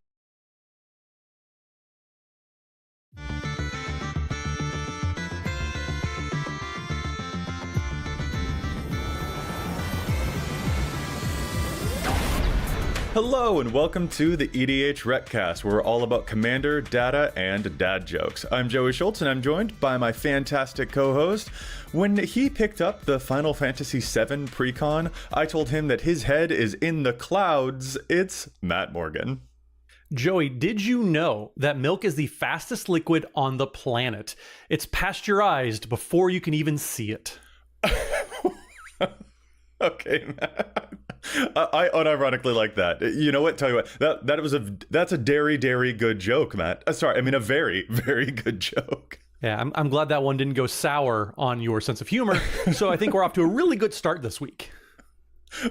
Hello and welcome to the EDH Recast, where we're all about commander, data, and dad jokes. I'm Joey Schultz and I'm joined by my fantastic co-host. When he picked up the Final Fantasy VII Precon, I told him that his head is in the clouds. It's Matt Morgan. Joey, did you know that milk is the fastest liquid on the planet? It's pasteurized before you can even see it. Okay, Matt. I unironically like that. You know what? Tell you what. That's a very good joke, Matt. Sorry, I mean a very good joke. Yeah, I'm glad that one didn't go sour on your sense of humor. So I think we're off to a really good start this week.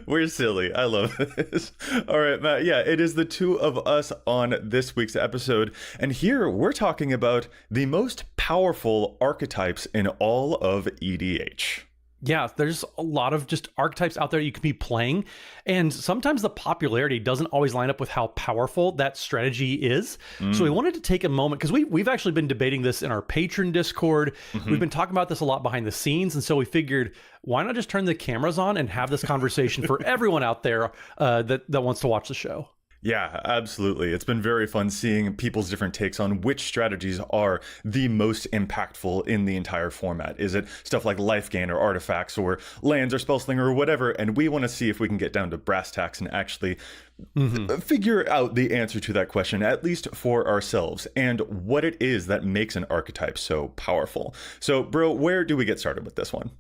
We're silly. I love this. All right, Matt. Yeah, it is the two of us on this week's episode. And here we're talking about the most powerful archetypes in all of EDH. Yeah, there's a lot of just archetypes out there you can be playing, and sometimes the popularity doesn't always line up with how powerful that strategy is. So we wanted to take a moment, because we've actually been debating this in our patron Discord. We've been talking about this a lot behind the scenes, and so we figured, why not just turn the cameras on and have this conversation for everyone out there that wants to watch the show? Yeah, absolutely. It's been very fun seeing people's different takes on which strategies are the most impactful in the entire format. Is it stuff like life gain or artifacts or lands or spellslinger or whatever? And we want to see if we can get down to brass tacks and actually figure out the answer to that question, at least for ourselves, and what it is that makes an archetype so powerful. So, bro, where do we get started with this one?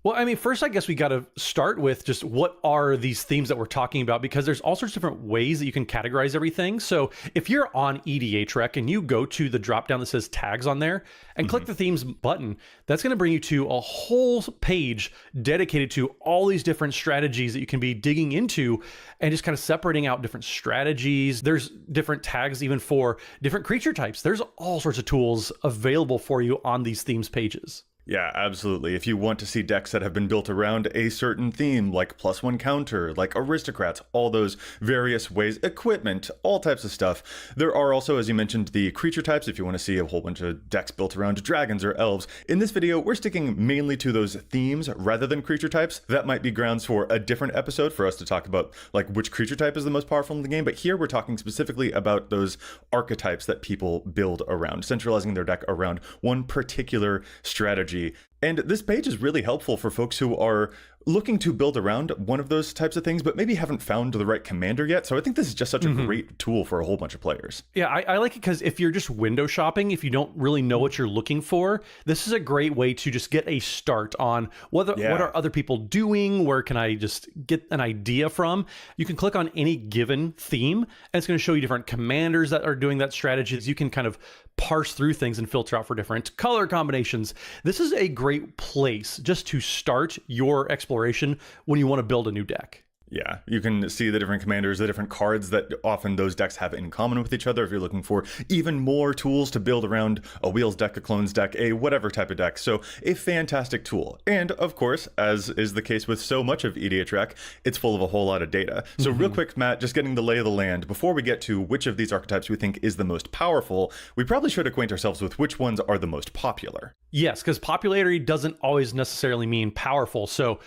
Well, I mean, first, I guess we got to start with just what are these themes that we're talking about, because there's all sorts of different ways that you can categorize everything. So if you're on EDH Rec and you go to the drop down that says tags on there and click the themes button, that's going to bring you to a whole page dedicated to all these different strategies that you can be digging into and just kind of separating out different strategies. There's different tags even for different creature types. There's all sorts of tools available for you on these themes pages. Yeah, absolutely. If you want to see decks that have been built around a certain theme, like +1 counter, like aristocrats, all those various ways, equipment, all types of stuff. There are also, as you mentioned, the creature types, if you want to see a whole bunch of decks built around dragons or elves. In this video, we're sticking mainly to those themes rather than creature types. That might be grounds for a different episode for us to talk about, like, which creature type is the most powerful in the game. But here we're talking specifically about those archetypes that people build around, centralizing their deck around one particular strategy. And this page is really helpful for folks who are looking to build around one of those types of things, but maybe haven't found the right commander yet. So I think this is just such a great tool for a whole bunch of players. Yeah, I like it because if you're just window shopping, if you don't really know what you're looking for, this is a great way to just get a start on what are other people doing, where can I just get an idea from. You can click on any given theme, and it's going to show you different commanders that are doing that strategy. You can kind of parse through things and filter out for different color combinations. This is a great place just to start your exploration when you want to build a new deck. Yeah, you can see the different commanders, the different cards that often those decks have in common with each other. If you're looking for even more tools to build around a wheels deck, a clones deck, a whatever type of deck. So a fantastic tool. And of course, as is the case with so much of EDH Rec, it's full of a whole lot of data. So real quick, Matt, just getting the lay of the land, before we get to which of these archetypes we think is the most powerful, we probably should acquaint ourselves with which ones are the most popular. Yes, because popularity doesn't always necessarily mean powerful. So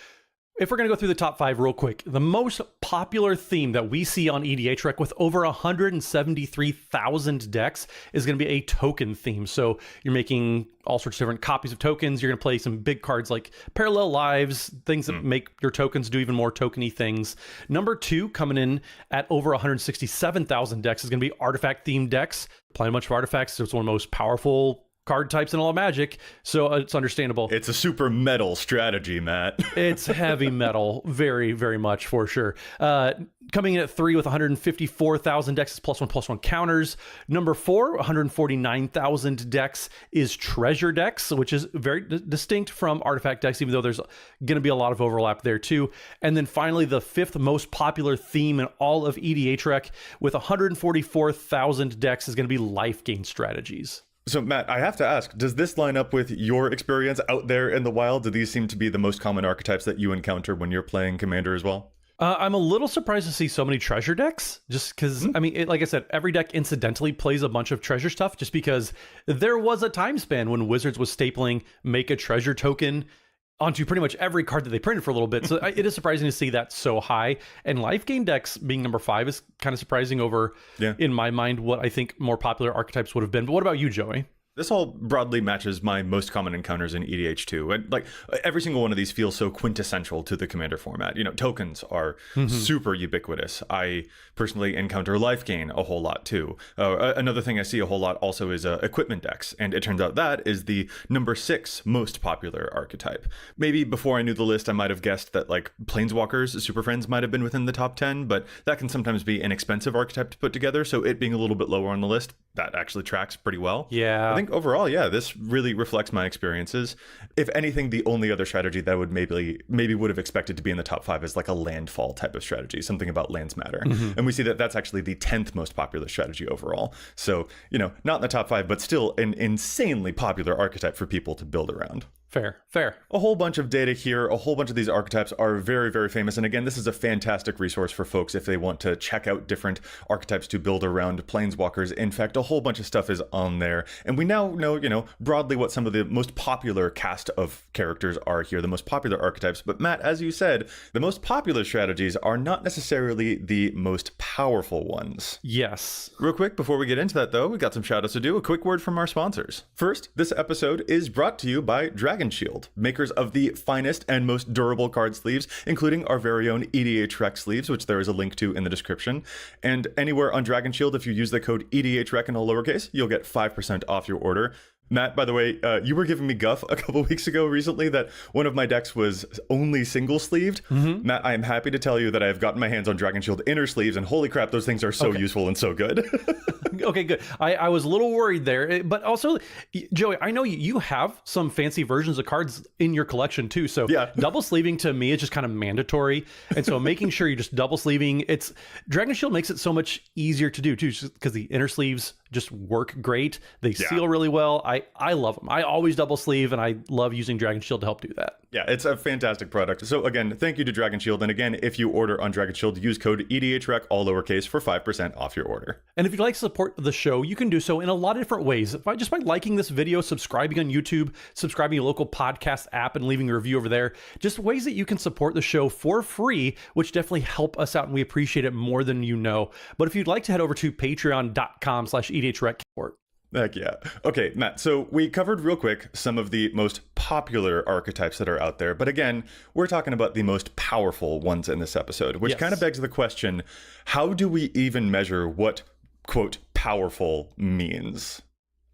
If we're going to go through the top 5 real quick, the most popular theme that we see on EDHREC with over 173,000 decks is going to be a token theme. So you're making all sorts of different copies of tokens. You're going to play some big cards like Parallel Lives, things that make your tokens do even more tokeny things. Number 2, coming in at over 167,000 decks, is going to be artifact themed decks. Playing a bunch of artifacts, so it's one of the most powerful card types in all of Magic, so it's understandable. It's a super metal strategy, Matt. It's heavy metal, very, very much for sure. Coming in at 3 with 154,000 decks is +1/+1 counters. Number 4, 149,000 decks is treasure decks, which is very distinct from artifact decks, even though there's going to be a lot of overlap there too. And then finally, the 5th most popular theme in all of EDHREC with 144,000 decks is going to be life gain strategies. So Matt, I have to ask, does this line up with your experience out there in the wild? Do these seem to be the most common archetypes that you encounter when you're playing Commander as well? I'm a little surprised to see so many treasure decks, just because, I mean, like I said, every deck incidentally plays a bunch of treasure stuff, just because there was a time span when Wizards was stapling make a treasure token onto pretty much every card that they printed for a little bit. So it is surprising to see that so high. And life gain decks being number 5 is kind of surprising over, in my mind, what I think more popular archetypes would have been. But what about you, Joey? This all broadly matches my most common encounters in EDH2. And like every single one of these feels so quintessential to the Commander format. You know, tokens are super ubiquitous. I personally encounter life gain a whole lot too. Another thing I see a whole lot also is equipment decks. And it turns out that is the number 6 most popular archetype. Maybe before I knew the list, I might have guessed that like Planeswalkers, Super Friends might have been within the top 10, but that can sometimes be an expensive archetype to put together. So it being a little bit lower on the list, that actually tracks pretty well. Yeah. I think overall, yeah, this really reflects my experiences. If anything, the only other strategy that I would maybe would have expected to be in the top 5 is like a landfall type of strategy, something about lands matter. And we see that that's actually the 10th most popular strategy overall. So, you know, not in the top 5, but still an insanely popular archetype for people to build around. Fair. A whole bunch of data here. A whole bunch of these archetypes are very, very famous. And again, this is a fantastic resource for folks if they want to check out different archetypes to build around Planeswalkers. In fact, a whole bunch of stuff is on there. And we now know, you know, broadly what some of the most popular cast of characters are here, the most popular archetypes. But Matt, as you said, the most popular strategies are not necessarily the most powerful ones. Yes. Real quick, before we get into that though, we got some shout outs to do. A quick word from our sponsors. First, this episode is brought to you by Dragon Shield, makers of the finest and most durable card sleeves, including our very own EDHREC sleeves, which there is a link to in the description. And anywhere on Dragon Shield, if you use the code EDHREC in all lowercase, you'll get 5% off your order. Matt, by the way, you were giving me guff a couple weeks ago recently that one of my decks was only single sleeved. Matt, I am happy to tell you that I have gotten my hands on Dragon Shield inner sleeves, and holy crap, those things are so useful and so good. Okay, good. I was a little worried there, but also, Joey, I know you have some fancy versions of cards in your collection too. So double sleeving to me is just kind of mandatory, and so making sure you're just double sleeving. Dragon Shield makes it so much easier to do too, because the inner sleeves just work great. They seal really well. I love them. I always double sleeve, and I love using Dragon Shield to help do that. Yeah, it's a fantastic product. So again, thank you to Dragon Shield. And again, if you order on Dragon Shield, use code EDHREC, all lowercase, for 5% off your order. And if you'd like to support the show, you can do so in a lot of different ways. Just by liking this video, subscribing on YouTube, subscribing to a local podcast app, and leaving a review over there. Just ways that you can support the show for free, which definitely help us out, and we appreciate it more than you know. But if you'd like to head over to patreon.com/EDHREC. Heck yeah. Okay, Matt, so we covered real quick some of the most popular archetypes that are out there. But again, we're talking about the most powerful ones in this episode, which kind of begs the question, how do we even measure what, quote, powerful means?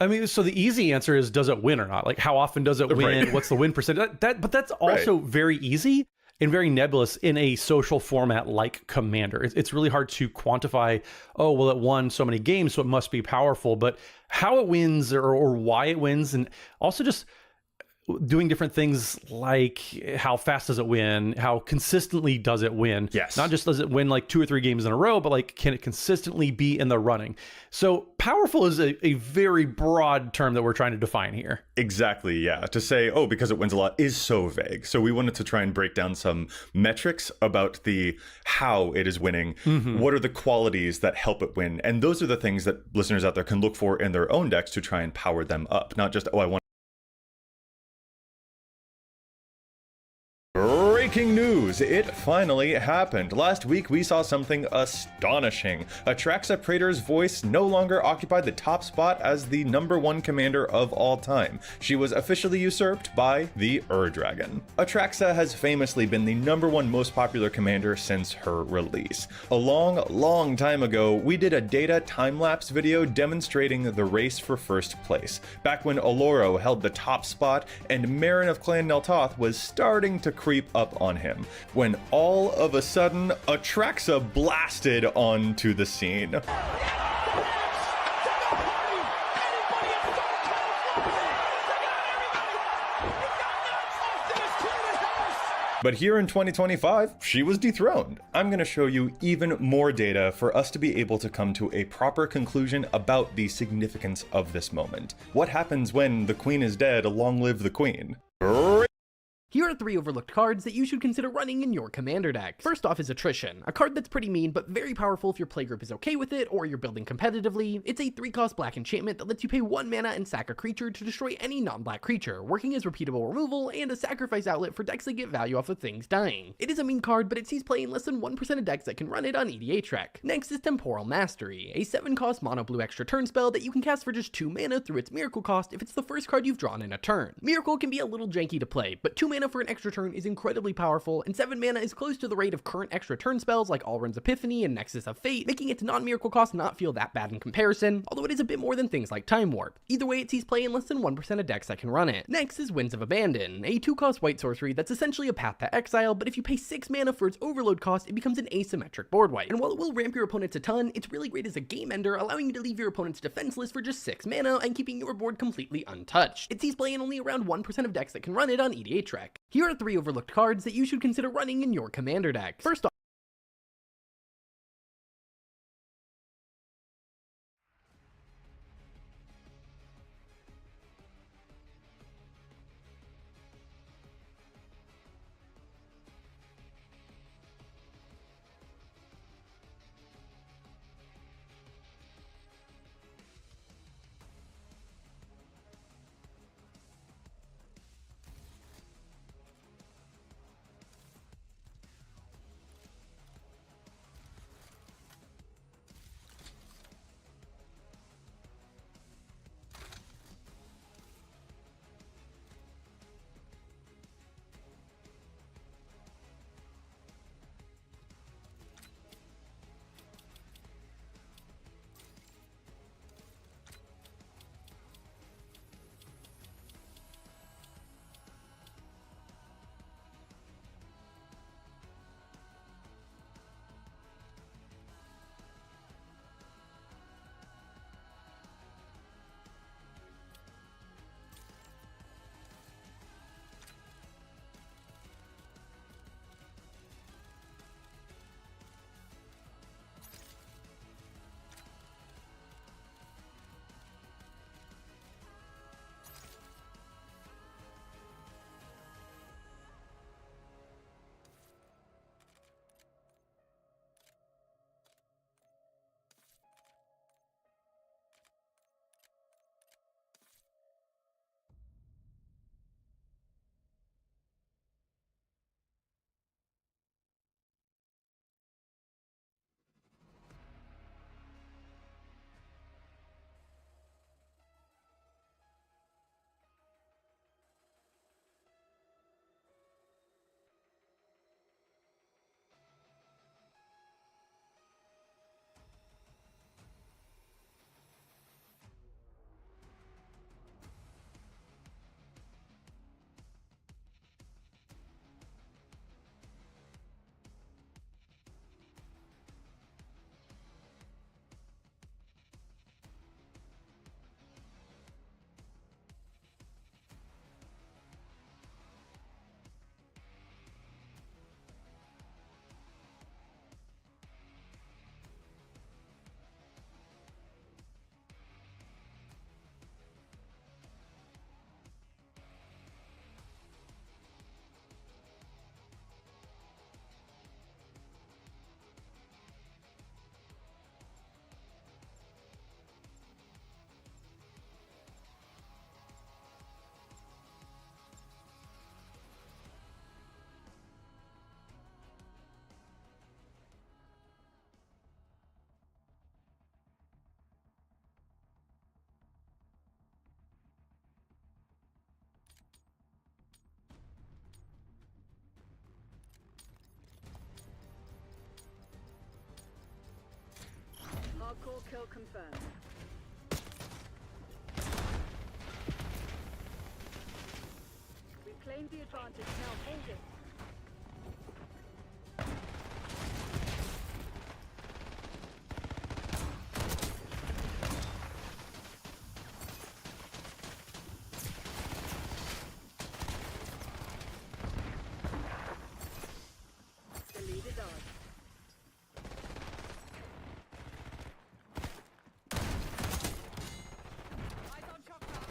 I mean, so the easy answer is, does it win or not? Like, how often does it win? What's the win percentage? But that's also very easy and very nebulous in a social format like Commander. It's really hard to quantify, oh, well, it won so many games, so it must be powerful. But how it wins or why it wins, and also just doing different things like how fast does it win, how consistently does it win. Yes. Not just does it win like 2 or 3 games in a row, but like, can it consistently be in the running? So powerful is a very broad term that we're trying to define here. Exactly, yeah. To say, oh, because it wins a lot is so vague. So we wanted to try and break down some metrics about the how it is winning. What are the qualities that help it win? And those are the things that listeners out there can look for in their own decks to try and power them up. Not just, oh, I want Breaking news! It finally happened. Last week we saw something astonishing. Atraxa Praetor's voice no longer occupied the top spot as the #1 commander of all time. She was officially usurped by the Ur-Dragon. Atraxa has famously been the #1 most popular commander since her release. A long time ago, we did a data time-lapse video demonstrating the race for first place, back when Oloro held the top spot and Marin of Clan Neltoth was starting to creep up on him, when all of a sudden, Atraxa blasted onto the scene. But here in 2025, she was dethroned. I'm going to show you even more data for us to be able to come to a proper conclusion about the significance of this moment. What happens when the queen is dead? Long live the queen. Here are 3 overlooked cards that you should consider running in your commander deck. First off is Attrition, a card that's pretty mean but very powerful if your playgroup is okay with it or you're building competitively. It's a 3-cost black enchantment that lets you pay 1 mana and sack a creature to destroy any non-black creature, working as repeatable removal and a sacrifice outlet for decks that get value off of things dying. It is a mean card, but it sees play in less than 1% of decks that can run it on EDHREC. Next is Temporal Mastery, a 7-cost mono blue extra turn spell that you can cast for just 2 mana through its miracle cost if it's the first card you've drawn in a turn. Miracle can be a little janky to play, but 2 mana for an extra turn is incredibly powerful, and 7 mana is close to the rate of current extra turn spells like Alrund's Epiphany and Nexus of Fate, making its non-miracle cost not feel that bad in comparison, although it is a bit more than things like Time Warp. Either way, it sees play in less than 1% of decks that can run it. Next is Winds of Abandon, a 2-cost white sorcery that's essentially a Path to Exile, but if you pay 6 mana for its overload cost, it becomes an asymmetric board wipe. And while it will ramp your opponents a ton, it's really great as a game ender, allowing you to leave your opponents defenseless for just 6 mana and keeping your board completely untouched. It sees play in only around 1% of decks that can run it on EDHREC. Here are 3 overlooked cards that you should consider running in your commander deck. First off, kill confirmed. We've claimed the advantage, now hold it. The leader dodge. Eyes on shotgun.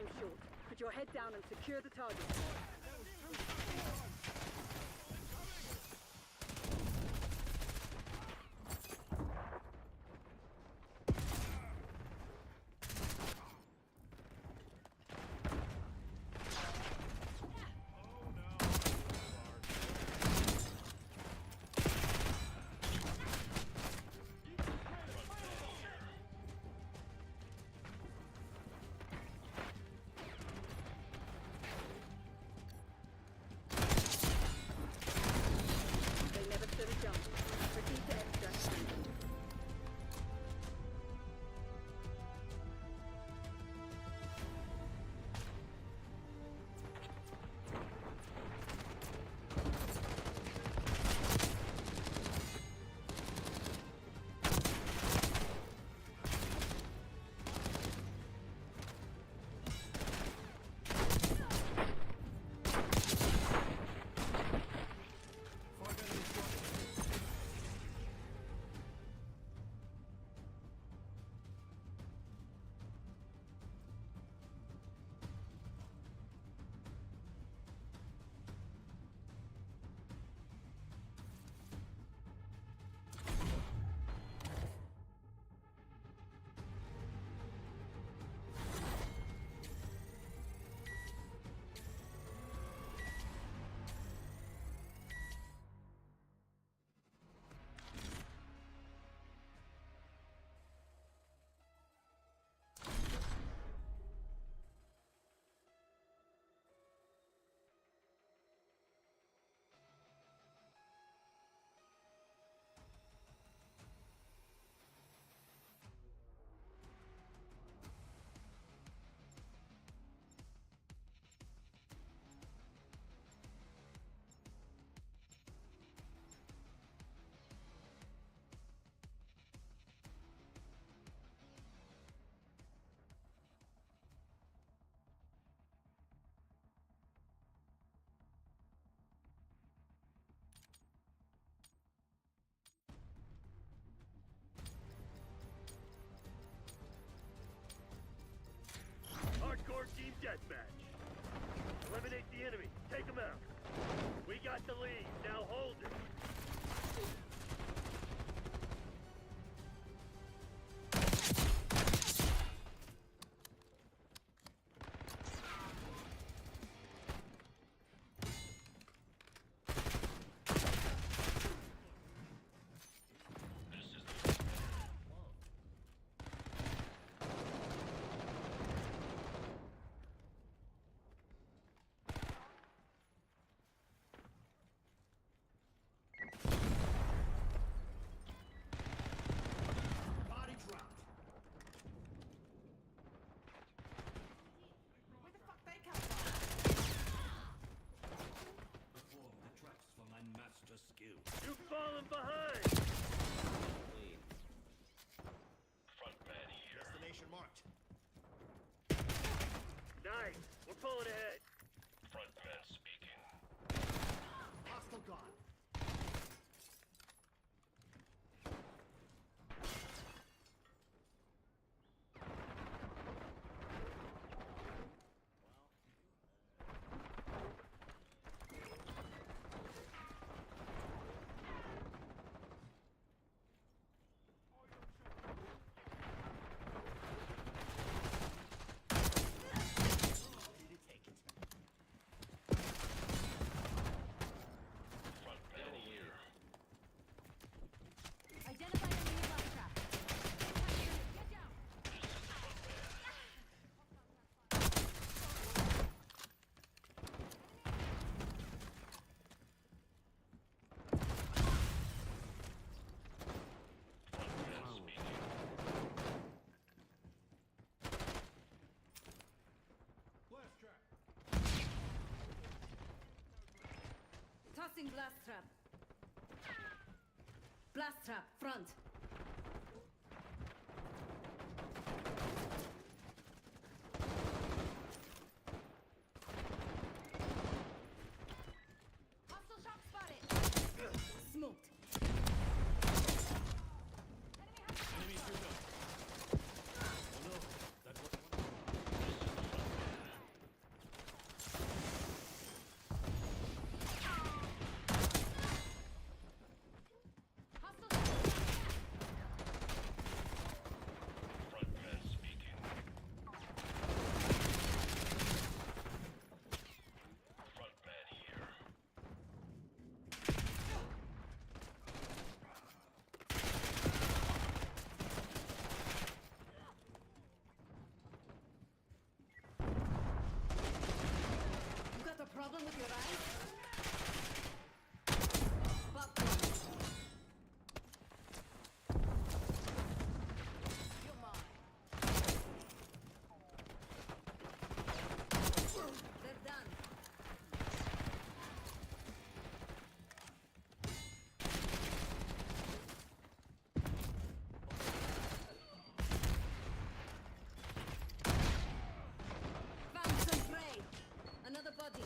time short. Put your head down and secure the target. They never stood a chance. Proceed to extract. Hardcore team deathmatch. Eliminate the enemy. Take them out. We got the lead. Now hold it. Body dropped. Where the fuck they come from? Perform the tracks for my master skill. You've fallen behind. Front man here. Destination marked. Nice. We're pulling ahead. Front man speaking. Hostile gone. Take it. Front man here. Identify enemy blast trap. Get down. Front man speaking. Blast track. Tossing blast trap. Blast trap, front. Hostile shock spotted. Smoked. Enemy shooter. Oh no, that was Problem with your eyes? Pop one. You're mine. They're done. Found some prey. Another body.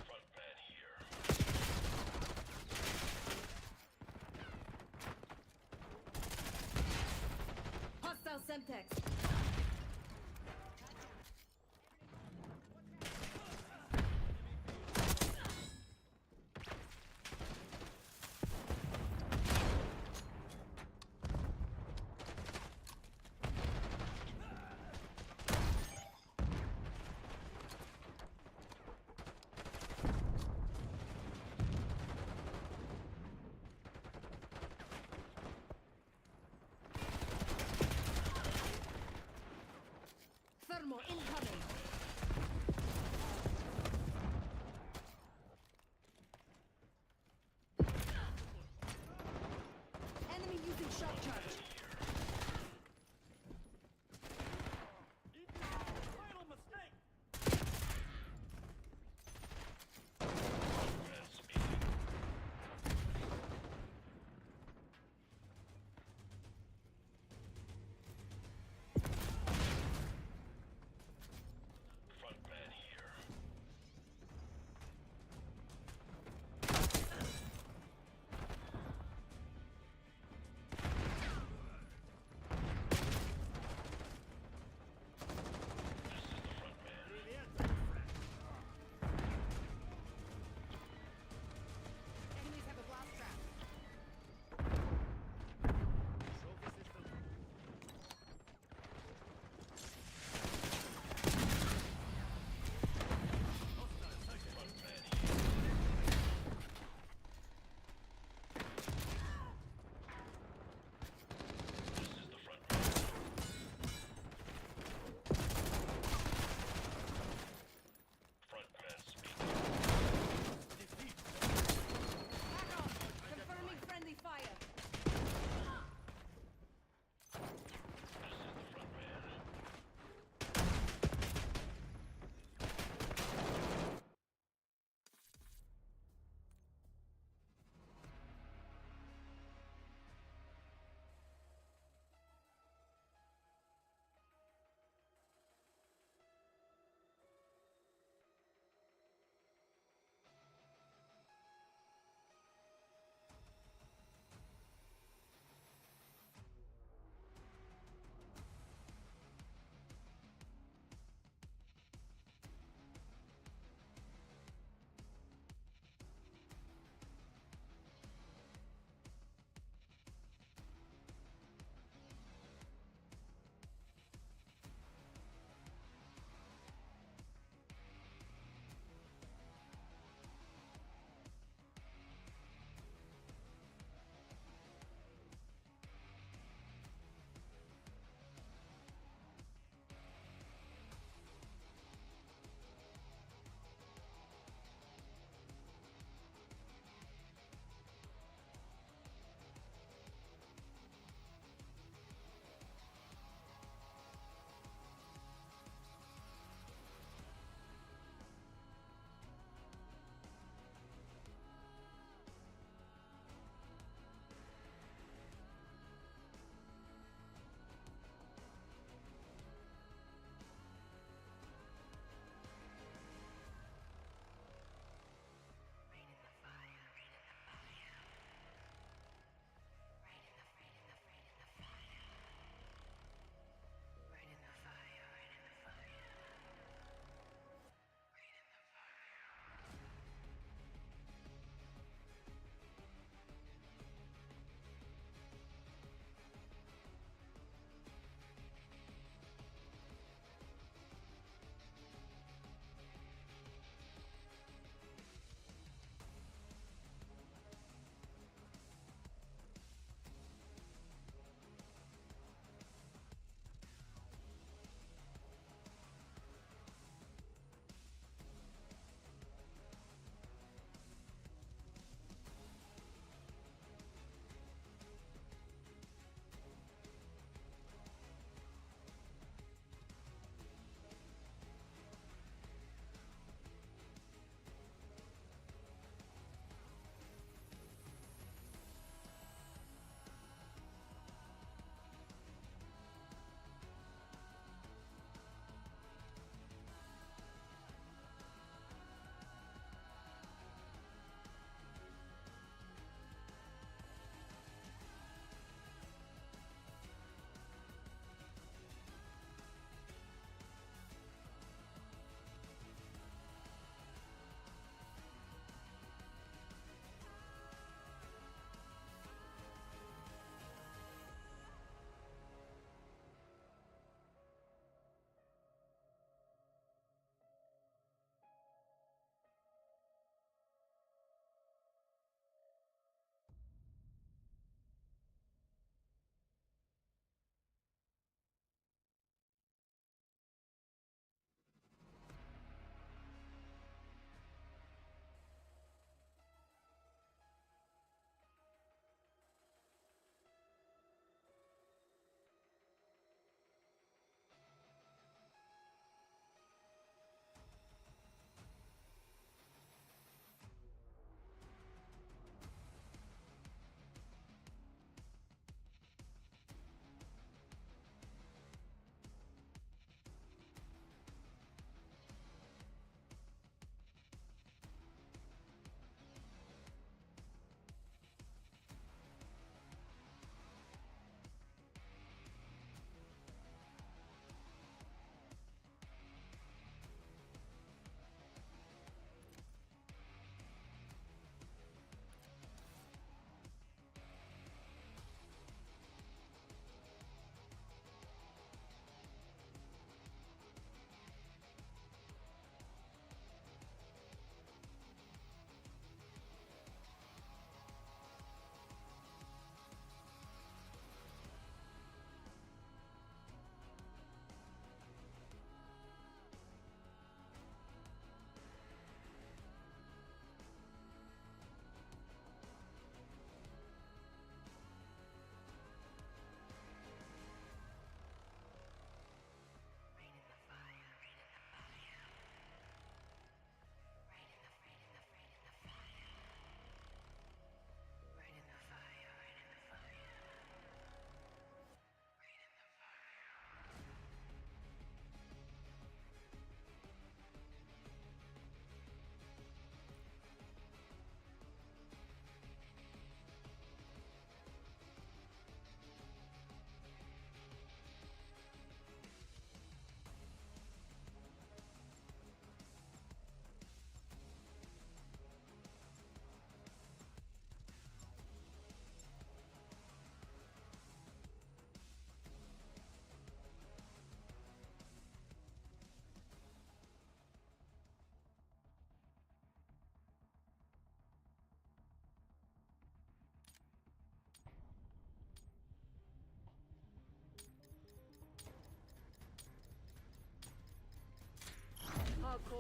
Front man here. Hostile Semtex. Thermal incoming. Enemy using shock charge. Fatal mistake! Man speaking.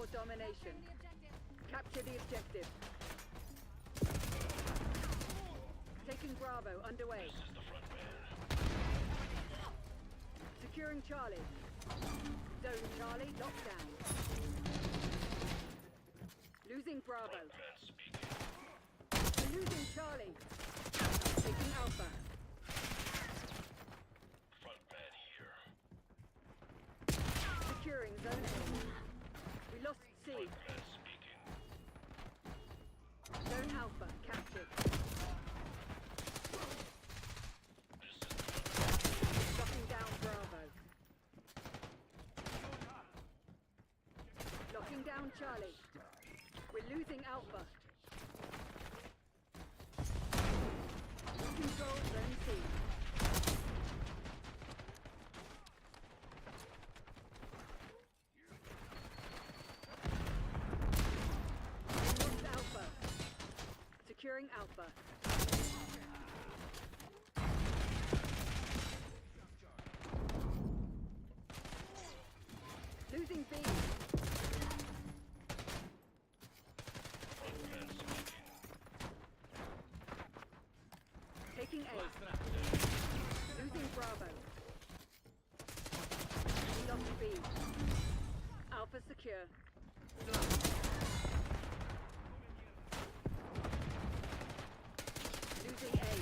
Ensure domination. Capture the objective. Taking Bravo underway. This is the front man. Securing Charlie. Zone Charlie locked down. Losing Bravo. Front man speaking. We're losing Charlie. Taking Alpha. Front man here. Securing Zone A. We lost C. Front man speaking. Zone Alpha captured. This is the front Locking down Bravo. Locking down Charlie. We're losing Alpha. We control Zone C. We lost Alpha. Securing Alpha. Losing B. Taking A. Losing Bravo. We lost B. Alpha secure. Losing A.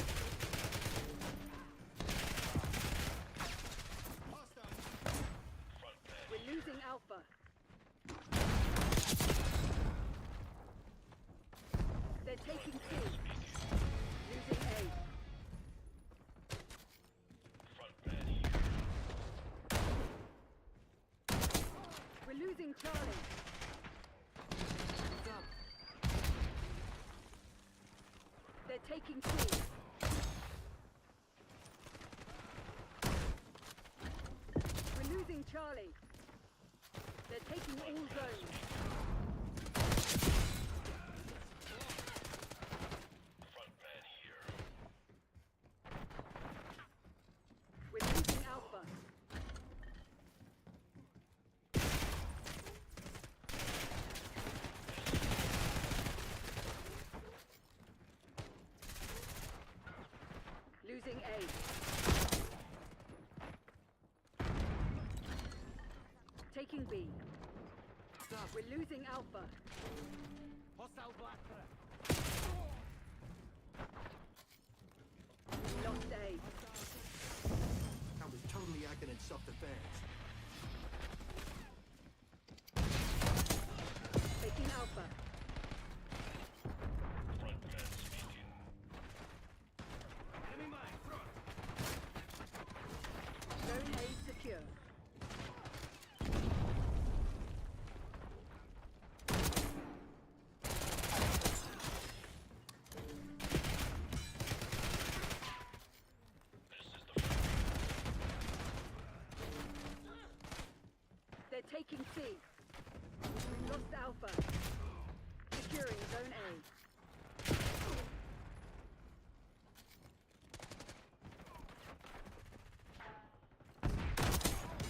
We're losing Alpha. They're taking C. Losing A. front man here. We're losing Charlie. They're taking C. We're losing Charlie. They're taking all zones. Front man here. We're losing Alpha. Losing A. Taking B. We're losing Alpha. Hostile black threat. Lost A. Now we're totally acting in self-defense. Taking Alpha. Front man speaking. Enemy mine, front. Zone A secure. This is the front. They're taking C. We've lost Alpha. Securing Zone A.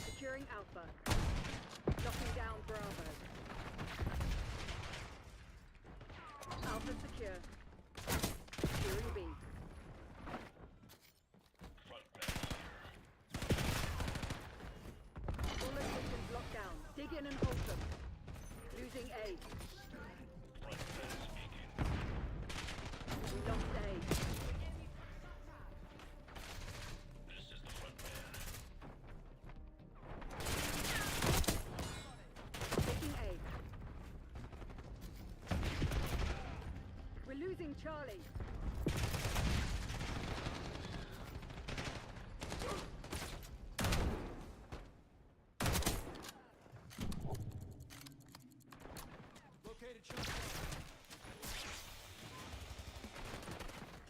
Securing Alpha. Locking down Bravo. Alpha secure. Securing B. Front man All locations locked down. Dig in and hold them. Losing A. here. Front man speaking. We lost A. This is the front man. Taking A. We're losing Charlie. Located shot target.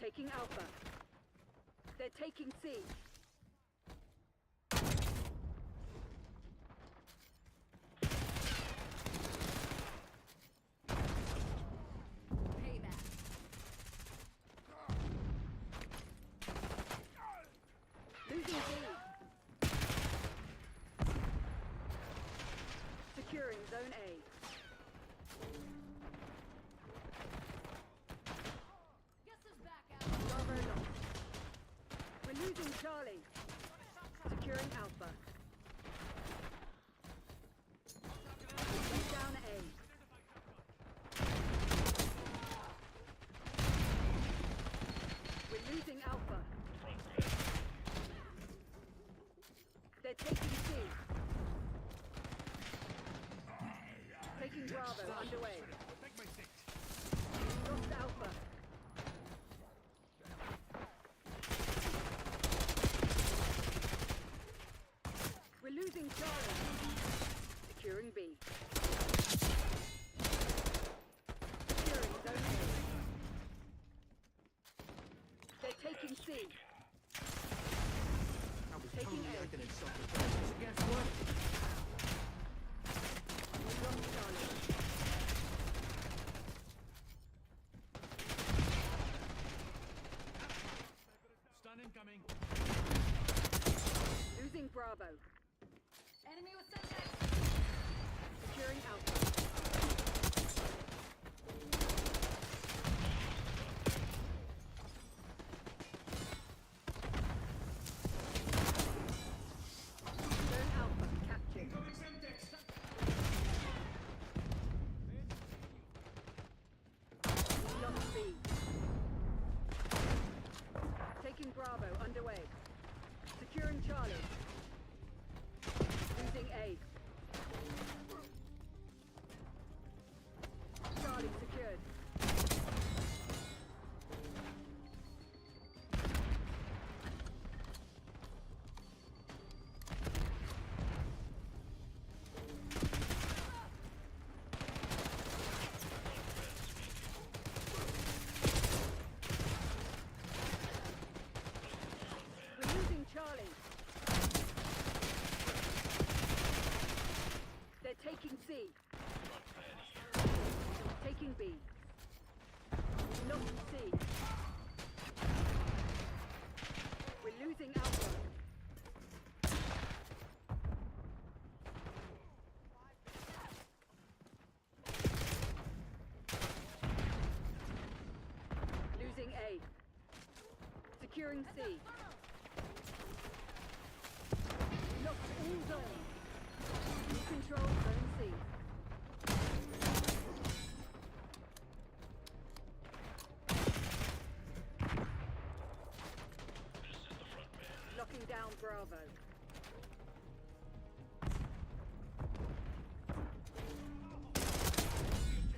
Taking Alpha. They're taking C. Payback. Losing B. Securing Zone A. losing Charlie. Securing Alpha. We're down A. We're losing Alpha. They're taking C. Taking Bravo underway. Lost Alpha. We're losing Charlie. Securing B. Securing Zone A. They're taking C. Taking A. Against what? We lost Charlie. Stun incoming. Losing Bravo. Enemy with Semtex. Securing Alpha. Zone Alpha captured. Lost B. Taking Bravo underway. Securing Charlie. Losing A. Charlie secured. We're losing Charlie. They're taking C. Taking B. Lost C. We're losing Alpha. Losing A. Securing C. Lost all zones. You control Zone C. Locking down Bravo.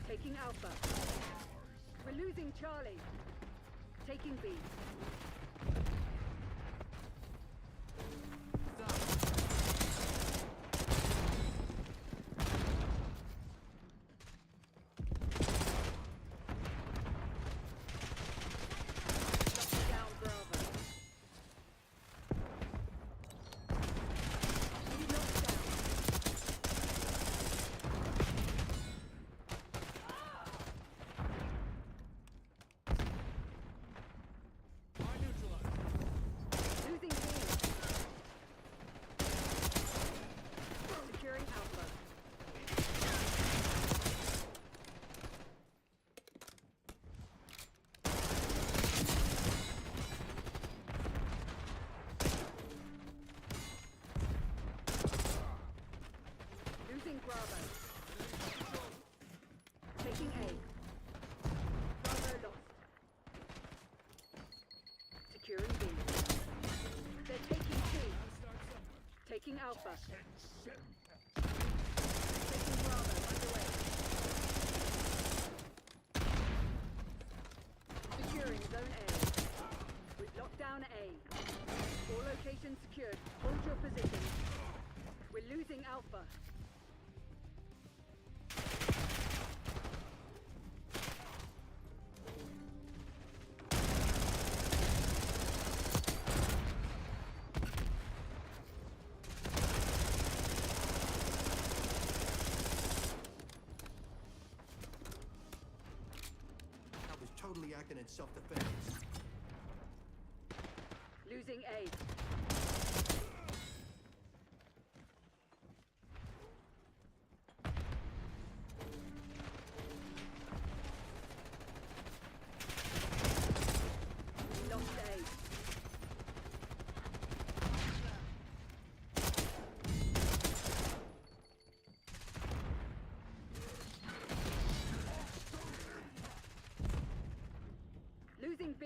Taking Alpha. We're losing Charlie. Taking B. Locking down Bravo. We locked down. I neutralized. Losing B. Securing Alpha. Losing Bravo. Taking A. Bravo lost. Securing B. They're taking C. Taking Alpha. Taking Bravo underway. Securing Zone A. We've locked down A. All locations secured. Hold your position. We're losing Alpha. I was totally acting in self-defense. Losing A. Lost A.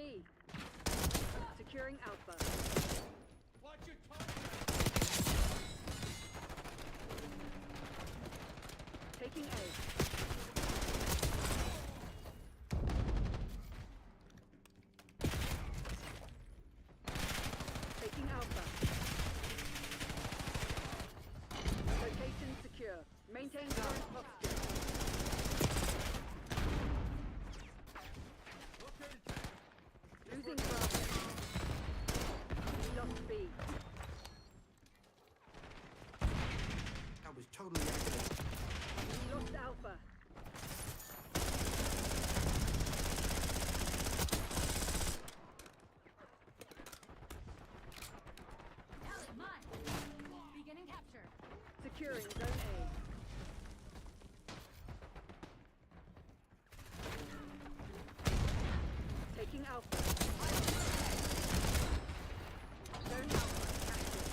B. Securing Alpha. Watch your tongue. Taking A. Taking Alpha. Location secure. Maintain current posture. Losing Bravo. We lost B. That was totally accidental. We lost Alpha. Ally, mine. Beginning capture. Securing Zone A. Taking Alpha. Zone Alpha active.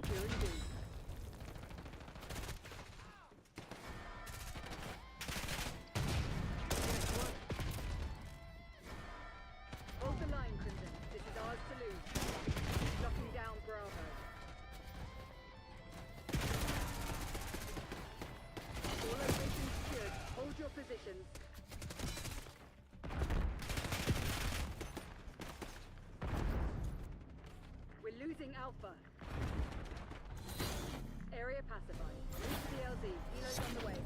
Securing B. Hold the line, Crimson. This is ours to lose. Locking down Bravo. All locations secured. Hold your positions. We're losing Alpha. Area pacified. Reach DLZ. Helo's on the way.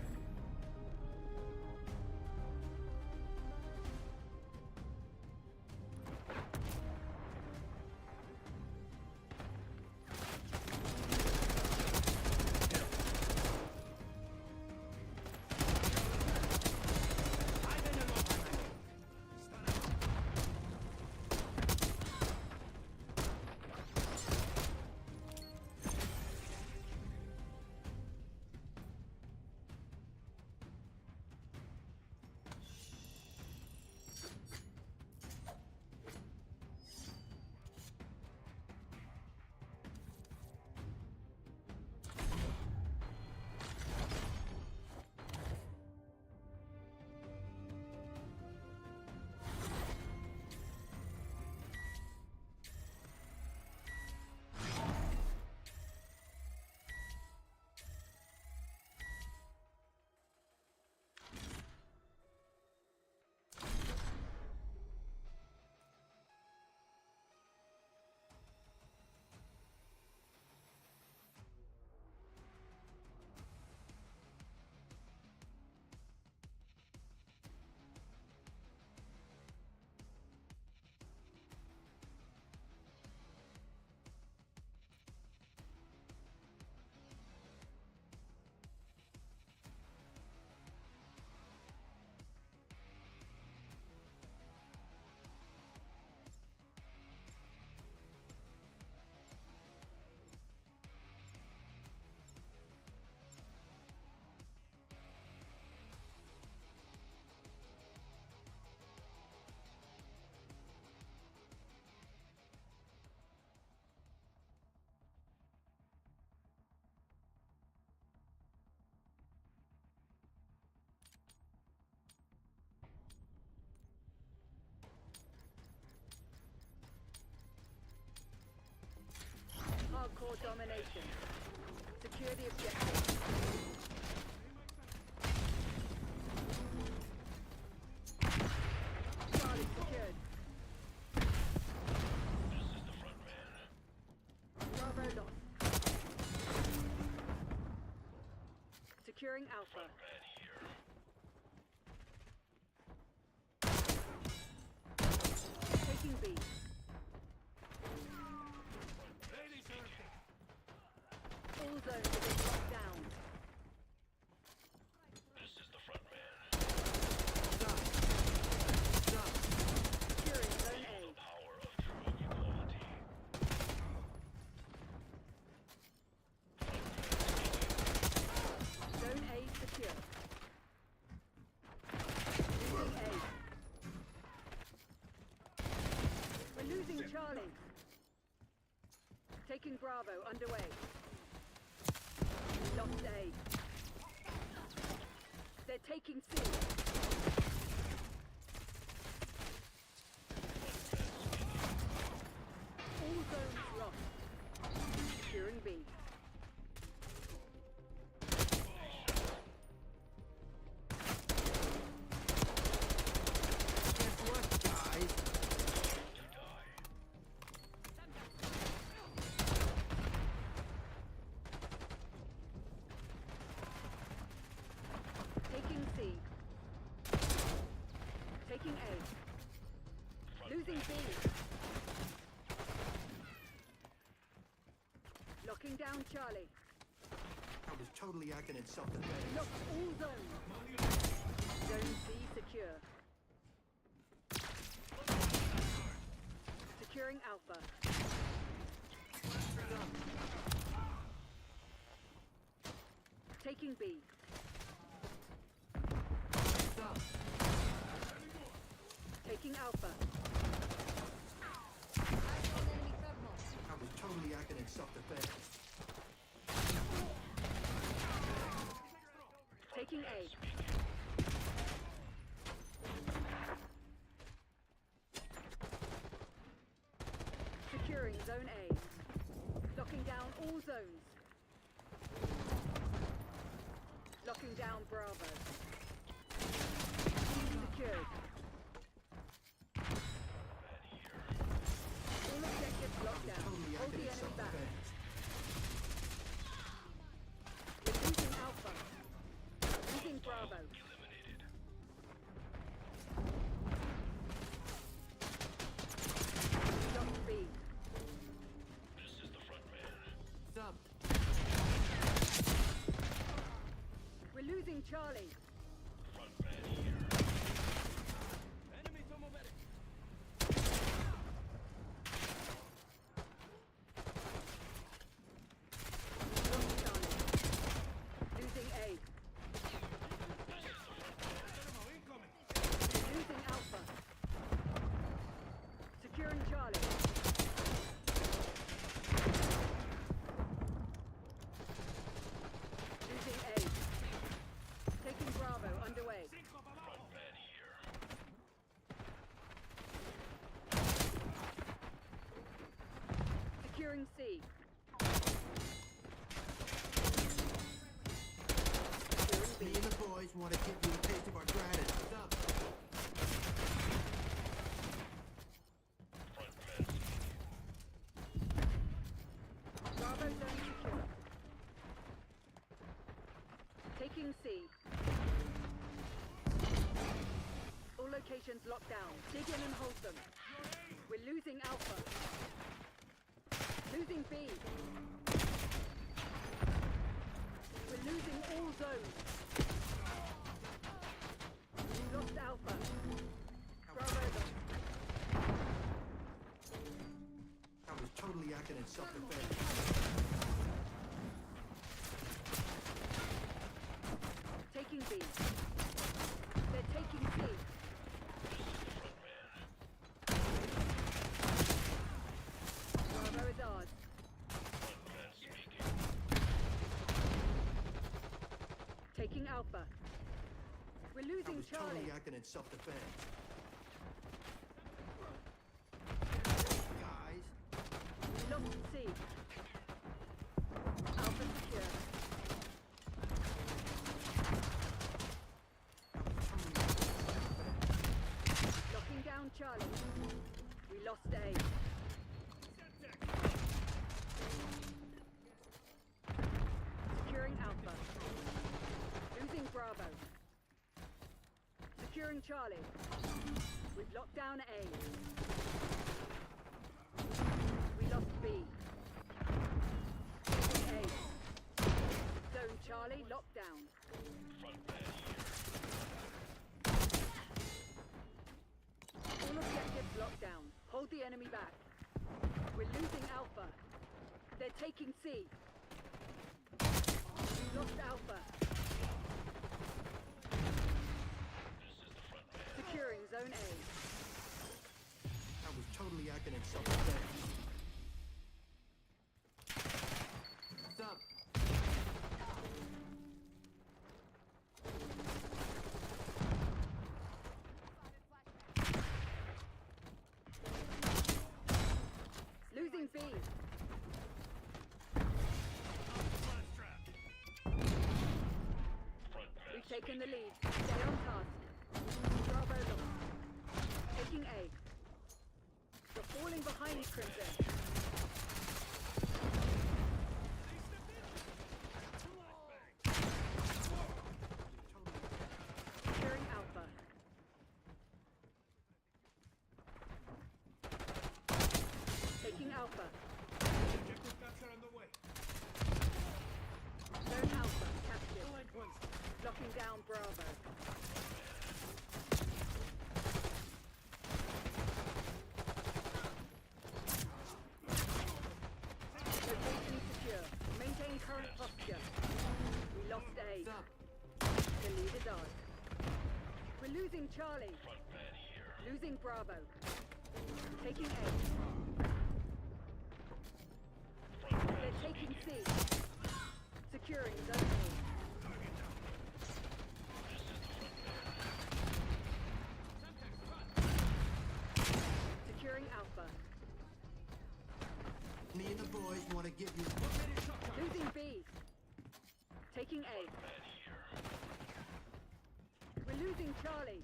Hardcore domination. Secure the objective. Charlie secured. This is the front man. Bravo lost. Securing Alpha. Man here. Taking B. All zones have been locked down. This is the front man. Securing Zone A. The power of true equality. Zone A secure. Charlie. Taking Bravo underway. Lost A. They're taking C. All zones lost. Securing B. Guess what, guys? Taking C. Taking A. Losing B. Locking down Charlie. I was totally acting in self-defense. Lock all zones. Zone C secure. Securing Alpha. Taking B. Taking Alpha. I was totally acting in self-defense. Taking A. Securing Zone A. Locking down all zones. Locking down Bravo. Secured. All objectives locked down. Totally Hold acting the in enemy back. self-defense. We're losing Alpha. Losing Bravo. Eliminated. Lost B. This is the front man. Sub. We're losing Charlie. Front man here. Enemy thermal medic. Lost Charlie. Losing A. Losing Alpha. Securing Charlie. Losing A. Taking Bravo underway. Front man here. Securing C. Securing Me B. and the boys want to give you a taste of our gratitude. Sub. Front man Bravo zone secure. Taking C. All locations locked down. Dig in and hold them. We're losing Alpha. Losing B. We're losing all zones. We lost Alpha. Bravo zone. I was totally acting in self-defense. Taking B. They're taking C. Bravo is ours. Taking Alpha. We're I losing was Charlie. totally acting in self-defense. Guys, Lost C. Alpha secure. Locking down Charlie. We lost A. Securing Alpha. Losing Bravo. Securing Charlie. We've locked down A. We lost B. Taking A. Zone Charlie locked down. All objectives locked down. Hold the enemy back. We're losing Alpha. They're taking C. We lost Alpha. Securing Zone A. I was totally totally acting in self-defense. Stop. Losing B. Flash trap. We've taken the lead. Stay on task. Bravo lost. Taking A. You're falling behind, Crimson. Securing Alpha. Taking Alpha. Objective capture underway. Zone Alpha captured. Locking down Bravo. Location secure. Maintain current posture. We lost A. The lead is ours. We're losing Charlie. Losing Bravo. Taking A. They're taking C. Securing Zone A. Securing Alpha. Me and the boys want to give you... Losing B. Taking A. We're losing Charlie.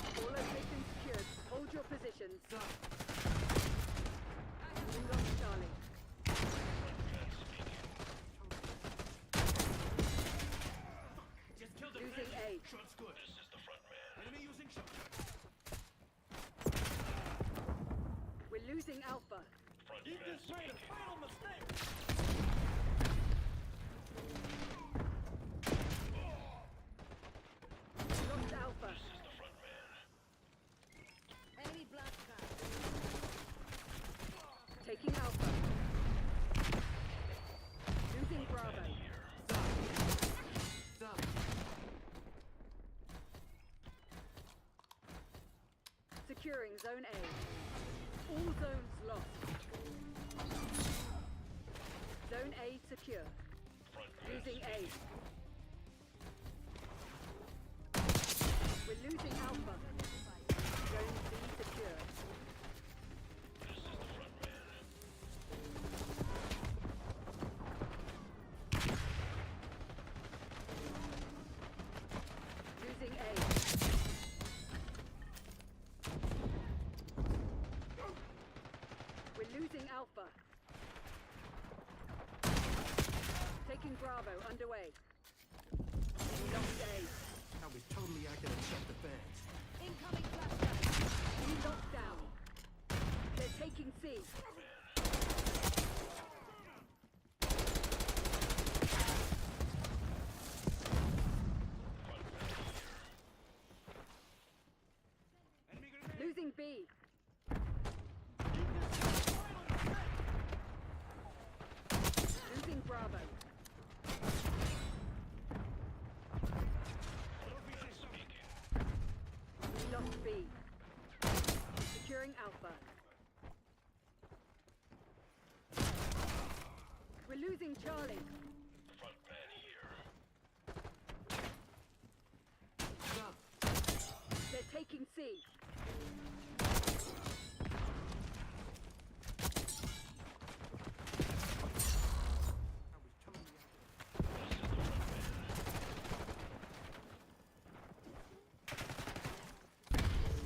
All locations secured. Hold your positions. We lost Charlie. Just killed the Losing A. Shot's good. This is the front man. Enemy using shotgun. We're losing Alpha. You just made a fatal mistake. Lost Alpha. Enemy blast card. Taking Alpha. Losing Bravo. Stop. Securing Zone A. All zones lost. Zone A secure. Losing A. We're losing Alpha. Zone B secure. Losing A. We're losing Alpha. Taking Bravo underway. We lost A. I was totally acting in self-defense. Incoming flashback. We locked down. They're taking C. Losing B. Losing Bravo. We lost B. Securing Alpha. We're losing Charlie. Stop. They're taking C.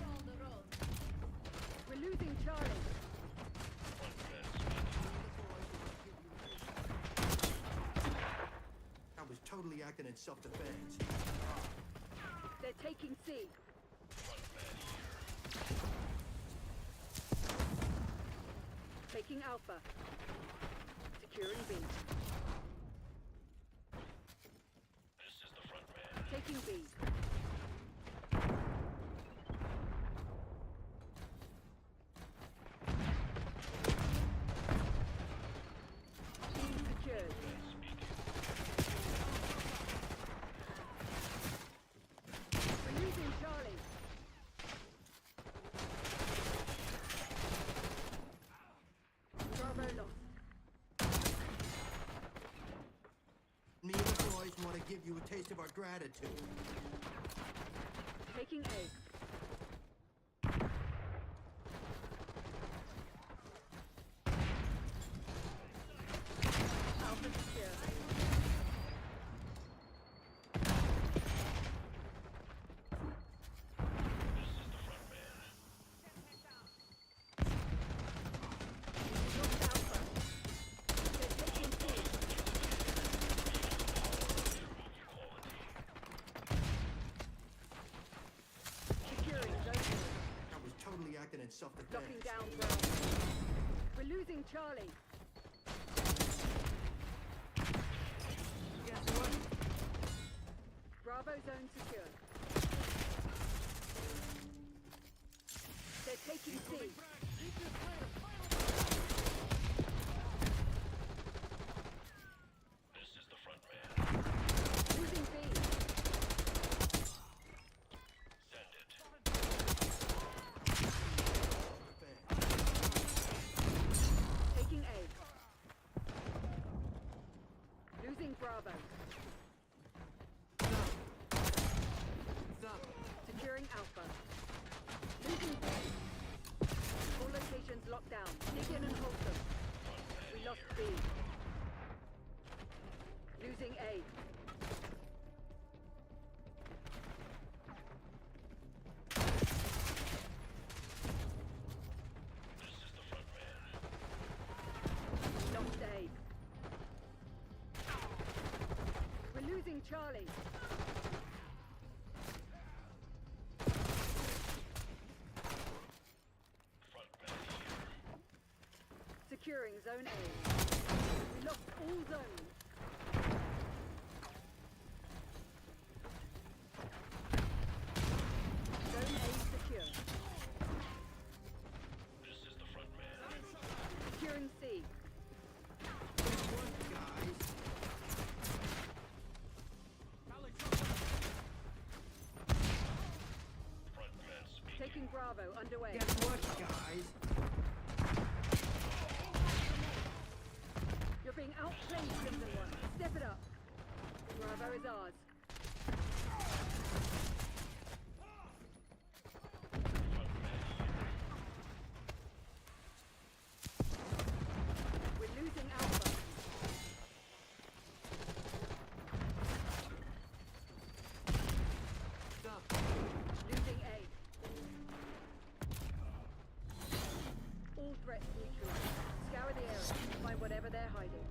On the road. We're losing Charlie. I was totally acting in self-defense. They're taking C. Taking Alpha. Securing B. Taking B. Being secured. We're losing Charlie. give you a taste of our gratitude. Taking A. Alpha secure. Lost Alpha. They're taking C. Securing zone I was totally acting in self-defense. Locking down Bravo. We're losing Charlie. Guess what? Bravo zone secure. They're taking C. This is the front man. Losing B. Send it. Taking A. Losing Bravo. Stop. Securing Alpha. Losing B. All locations locked down. Dig in and hold them. We lost B. Losing A. This is the front man. Lost A. We're losing Charlie. Front man here. Securing Zone A. We lost all zones. Zone A secure. This is the front man. Securing C. Guys, Front man speaking. Taking Bravo underway. guess what, guys? You're being outplayed, Crimson One. Step it up. Bravo is ours. We're losing Alpha. Stop. Losing A. All threats neutralized. Scour the area. Find whatever they're hiding.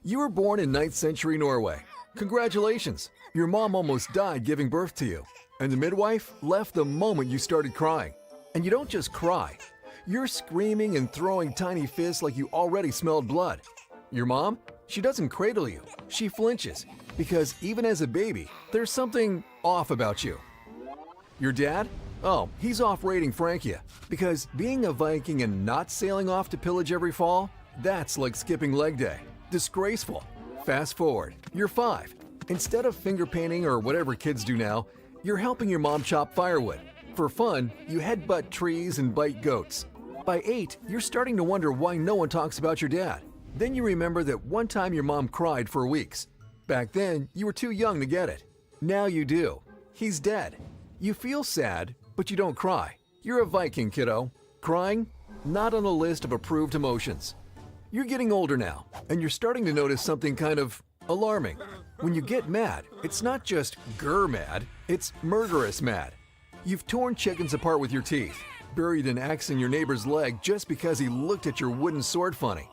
You were born in 9th century Norway. Congratulations! Your mom almost died giving birth to you, and the midwife left the moment you started crying. And you don't just cry. You're screaming and throwing tiny fists like you already smelled blood. Your mom? She doesn't cradle you. She flinches, because even as a baby, there's something off about you. Your dad? Oh, he's off raiding Frankia, because being a Viking and not sailing off to pillage every fall, that's like skipping leg day. Disgraceful. Fast forward, you're 5. Instead of finger painting or whatever kids do now, you're helping your mom chop firewood. For fun, you headbutt trees and bite goats. By 8, you're starting to wonder why no one talks about your dad. Then you remember that one time your mom cried for weeks. Back then, you were too young to get it. Now you do. He's dead. You feel sad, but you don't cry. You're a Viking, kiddo. Crying? Not on the list of approved emotions. You're getting older now, and you're starting to notice something kind of alarming. When you get mad, it's not just grr mad, it's murderous mad. You've torn chickens apart with your teeth, buried an axe in your neighbor's leg just because he looked at your wooden sword funny.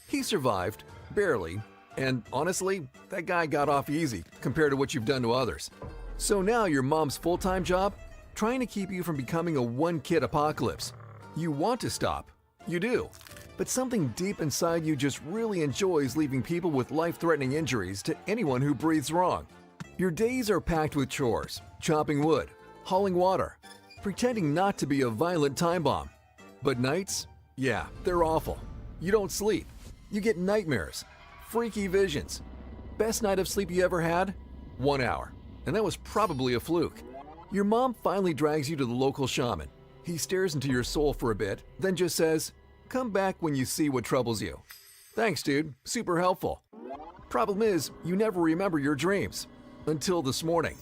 He survived, barely, and honestly, that guy got off easy compared to what you've done to others. So now your mom's full-time job? Trying to keep you from becoming a one-kid apocalypse. You want to stop. You do. But something deep inside you just really enjoys leaving people with life-threatening injuries to anyone who breathes wrong. Your days are packed with chores, chopping wood, hauling water, pretending not to be a violent time bomb. But nights? Yeah, they're awful. You don't sleep. You get nightmares, freaky visions. Best night of sleep you ever had? 1 hour. And that was probably a fluke. Your mom finally drags you to the local shaman. He stares into your soul for a bit, then just says, "Come back when you see what troubles you." Thanks, dude. Super helpful. Problem is, you never remember your dreams. Until this morning.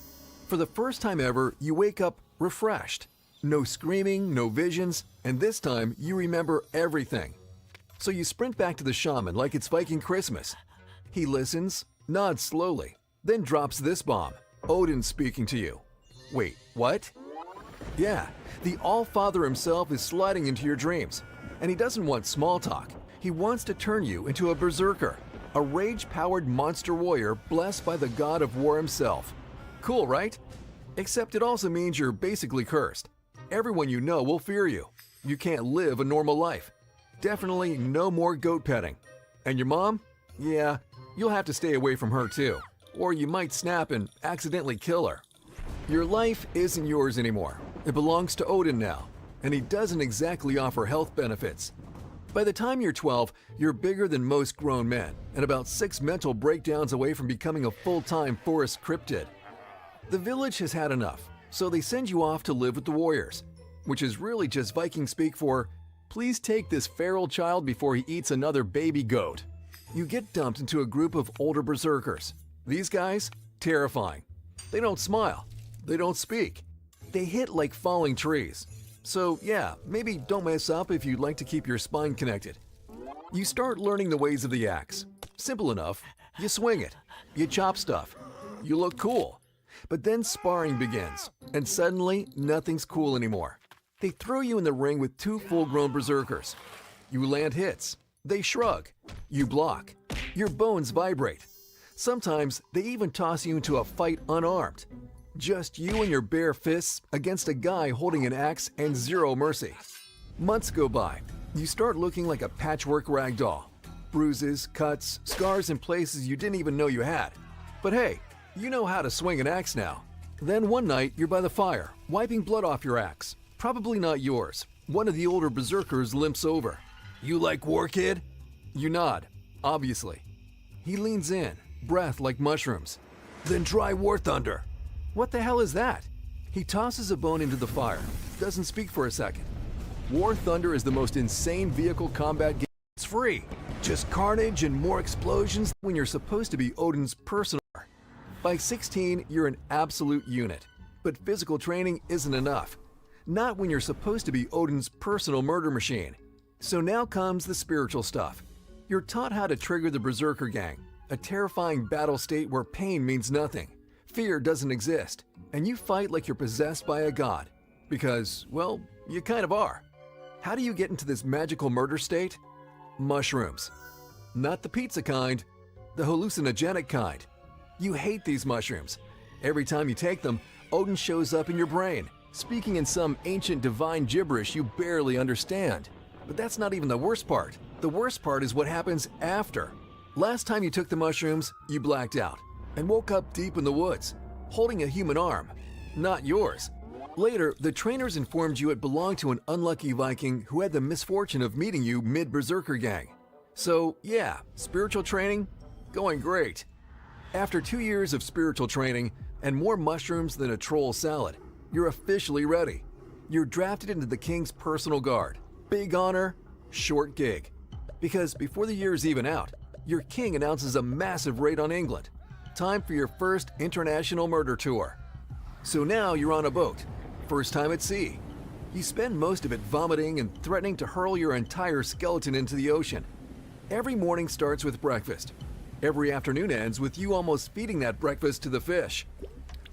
For the first time ever, you wake up refreshed. No screaming, no visions, and this time you remember everything. So you sprint back to the shaman like it's Viking Christmas. He listens, nods slowly, then drops this bomb. Odin's speaking to you. Wait, what? Yeah, the All-Father himself is sliding into your dreams. And he doesn't want small talk. He wants to turn you into a berserker, a rage-powered monster warrior blessed by the god of war himself. Cool, right? Except it also means you're basically cursed. Everyone you know will fear you. You can't live a normal life. Definitely no more goat petting. And your mom? Yeah, you'll have to stay away from her too. Or you might snap and accidentally kill her. Your life isn't yours anymore. It belongs to Odin now. And he doesn't exactly offer health benefits. By the time you're 12, you're bigger than most grown men, and about 6 mental breakdowns away from becoming a full-time forest cryptid. The village has had enough, so they send you off to live with the warriors, which is really just Viking speak for, "Please take this feral child before he eats another baby goat." You get dumped into a group of older berserkers. These guys? Terrifying. They don't smile. They don't speak. They hit like falling trees. So yeah, maybe don't mess up if you'd like to keep your spine connected. You start learning the ways of the axe. Simple enough. You swing it. You chop stuff. You look cool. But then sparring begins, and suddenly nothing's cool anymore. They throw you in the ring with 2 full-grown berserkers. You land hits. They shrug. You block. Your bones vibrate. Sometimes they even toss you into a fight unarmed. Just you and your bare fists against a guy holding an axe and 0 mercy. Months go by. You start looking like a patchwork rag doll. Bruises, cuts, scars in places you didn't even know you had. But hey, you know how to swing an axe now. Then one night, you're by the fire, wiping blood off your axe. Probably not yours. One of the older berserkers limps over. "You like war, kid?" You nod, obviously. He leans in, breath like mushrooms. "Then try War Thunder." What the hell is that? He tosses a bone into the fire, doesn't speak for a second. War Thunder is the most insane vehicle combat game. It's free. Just carnage and more explosions when you're supposed to be Odin's personal. By 16, you're an absolute unit. But physical training isn't enough. Not when you're supposed to be Odin's personal murder machine. So now comes the spiritual stuff. You're taught how to trigger the Berserker Gang, a terrifying battle state where pain means nothing. Fear doesn't exist, and you fight like you're possessed by a god. Because, well, you kind of are. How do you get into this magical murder state? Mushrooms. Not the pizza kind. the hallucinogenic kind. You hate these mushrooms. Every time you take them, Odin shows up in your brain, speaking in some ancient divine gibberish you barely understand. But that's not even the worst part. The worst part is what happens after. Last time you took the mushrooms, you blacked out and woke up deep in the woods, holding a human arm, not yours. Later, the trainers informed you it belonged to an unlucky Viking who had the misfortune of meeting you mid-Berserker gang. So yeah, spiritual training, going great. After 2 years of spiritual training and more mushrooms than a troll salad, you're officially ready. You're drafted into the king's personal guard. Big honor, short gig. Because before the year's even out, your king announces a massive raid on England. Time for your first international murder tour. So now you're on a boat, first time at sea. You spend most of it vomiting and threatening to hurl your entire skeleton into the ocean. Every morning starts with breakfast. Every afternoon ends with you almost feeding that breakfast to the fish.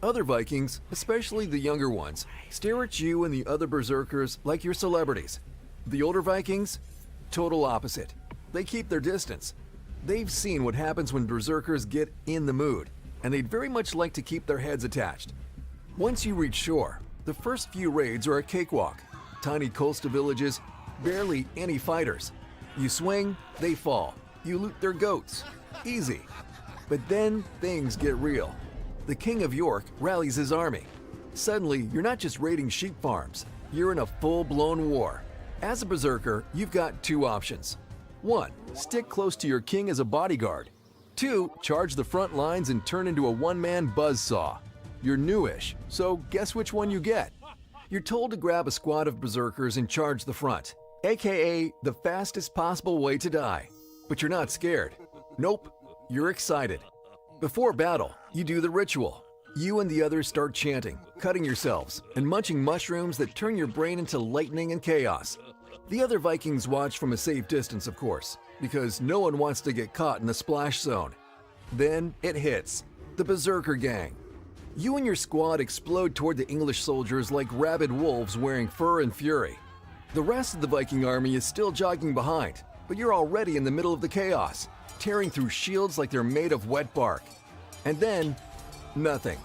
Other Vikings, especially the younger ones, stare at you and the other berserkers like you're celebrities. The older Vikings? Total opposite. They keep their distance. They've seen what happens when berserkers get in the mood, and they'd very much like to keep their heads attached. Once you reach shore, the first few raids are a cakewalk. Tiny coastal villages, barely any fighters. You swing, they fall. You loot their goats. Easy. But then things get real. The King of York rallies his army. Suddenly, you're not just raiding sheep farms. You're in a full-blown war. As a berserker, you've got two options. 1. Stick close to your king as a bodyguard. 2. Charge the front lines and turn into a one-man buzzsaw. You're newish, so guess which one you get? You're told to grab a squad of berserkers and charge the front, aka the fastest possible way to die. But you're not scared. Nope, you're excited. Before battle, you do the ritual. You and the others start chanting, cutting yourselves, and munching mushrooms that turn your brain into lightning and chaos. The other Vikings watch from a safe distance, of course, because no one wants to get caught in the splash zone. Then it hits. The Berserker Gang. You and your squad explode toward the English soldiers like rabid wolves wearing fur and fury. The rest of the Viking army is still jogging behind, but you're already in the middle of the chaos, tearing through shields like they're made of wet bark. And then, nothing.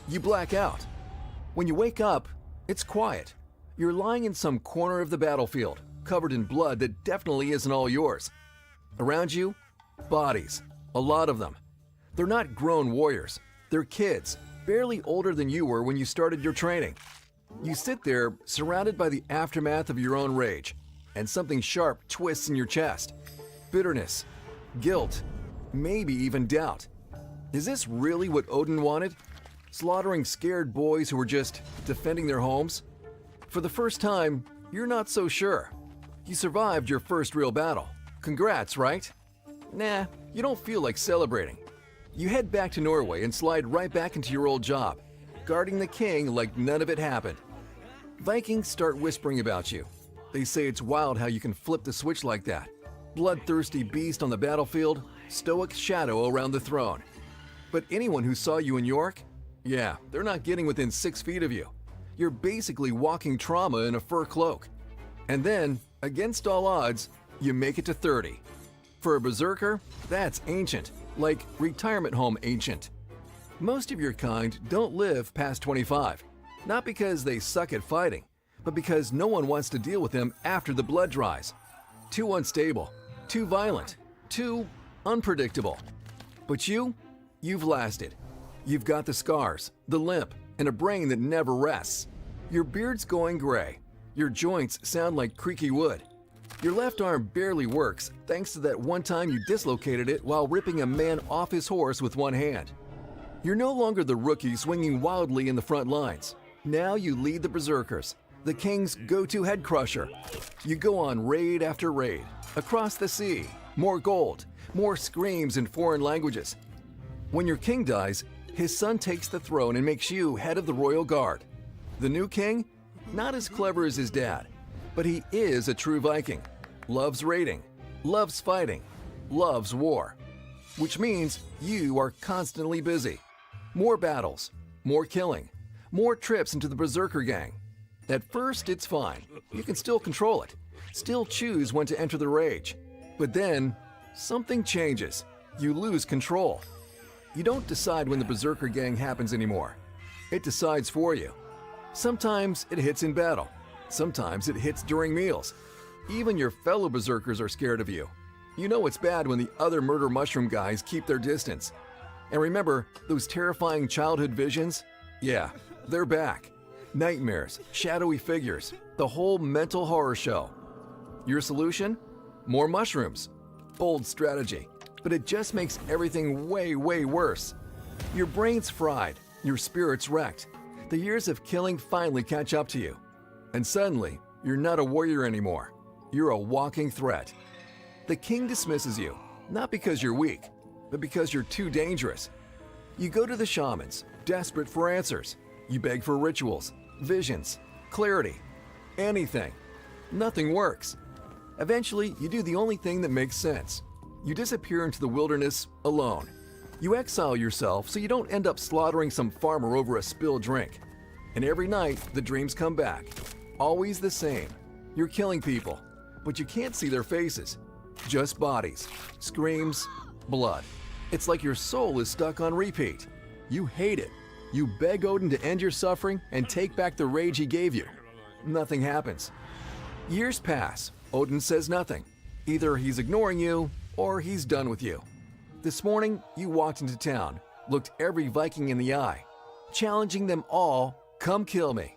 You black out. When you wake up, it's quiet. You're lying in some corner of the battlefield, covered in blood that definitely isn't all yours. Around you, bodies, a lot of them. They're not grown warriors, they're kids, barely older than you were when you started your training. You sit there, surrounded by the aftermath of your own rage, and something sharp twists in your chest. Bitterness, guilt, maybe even doubt. Is this really what Odin wanted? Slaughtering scared boys who were just defending their homes? For the first time, you're not so sure. You survived your first real battle. Congrats, right? Nah, you don't feel like celebrating. You head back to Norway and slide right back into your old job, guarding the king like none of it happened. Vikings start whispering about you. They say it's wild how you can flip the switch like that. Bloodthirsty beast on the battlefield, stoic shadow around the throne. But anyone who saw you in York? Yeah, they're not getting within 6 feet of you. You're basically walking trauma in a fur cloak. And then, against all odds, you make it to 30. For a berserker, that's ancient, like retirement home ancient. Most of your kind don't live past 25, not because they suck at fighting, but because no one wants to deal with them after the blood dries. Too unstable, too violent, too unpredictable. But you've lasted. You've got the scars, the limp, and a brain that never rests. Your beard's going gray. Your joints sound like creaky wood. Your left arm barely works thanks to that one time you dislocated it while ripping a man off his horse with one hand. You're no longer the rookie swinging wildly in the front lines. Now you lead the berserkers, the king's go-to head crusher. You go on raid after raid, across the sea, more gold, more screams in foreign languages. When your king dies, his son takes the throne and makes you head of the royal guard. The new king? Not as clever as his dad, but he is a true Viking. Loves raiding, loves fighting, loves war. Which means you are constantly busy. More battles, more killing, more trips into the Berserker Gang. At first, it's fine. You can still control it, still choose when to enter the rage. But then, something changes. You lose control. You don't decide when the Berserker gang happens anymore. It decides for you. Sometimes it hits in battle. Sometimes it hits during meals. Even your fellow Berserkers are scared of you. You know it's bad when the other murder mushroom guys keep their distance. And remember those terrifying childhood visions? Yeah, they're back. Nightmares, shadowy figures, the whole mental horror show. Your solution? More mushrooms. Bold strategy, but it just makes everything way, way worse. Your brain's fried, your spirit's wrecked. The years of killing finally catch up to you. And suddenly, you're not a warrior anymore. You're a walking threat. The king dismisses you, not because you're weak, but because you're too dangerous. You go to the shamans, desperate for answers. You beg for rituals, visions, clarity, anything. Nothing works. Eventually, you do the only thing that makes sense. You disappear into the wilderness alone. You exile yourself so you don't end up slaughtering some farmer over a spilled drink. And every night, the dreams come back. Always the same. You're killing people, but you can't see their faces. Just bodies, screams, blood. It's like your soul is stuck on repeat. You hate it. You beg Odin to end your suffering and take back the rage he gave you. Nothing happens. Years pass. Odin says nothing. Either he's ignoring you or he's done with you. This morning, you walked into town, looked every Viking in the eye, challenging them all, come kill me.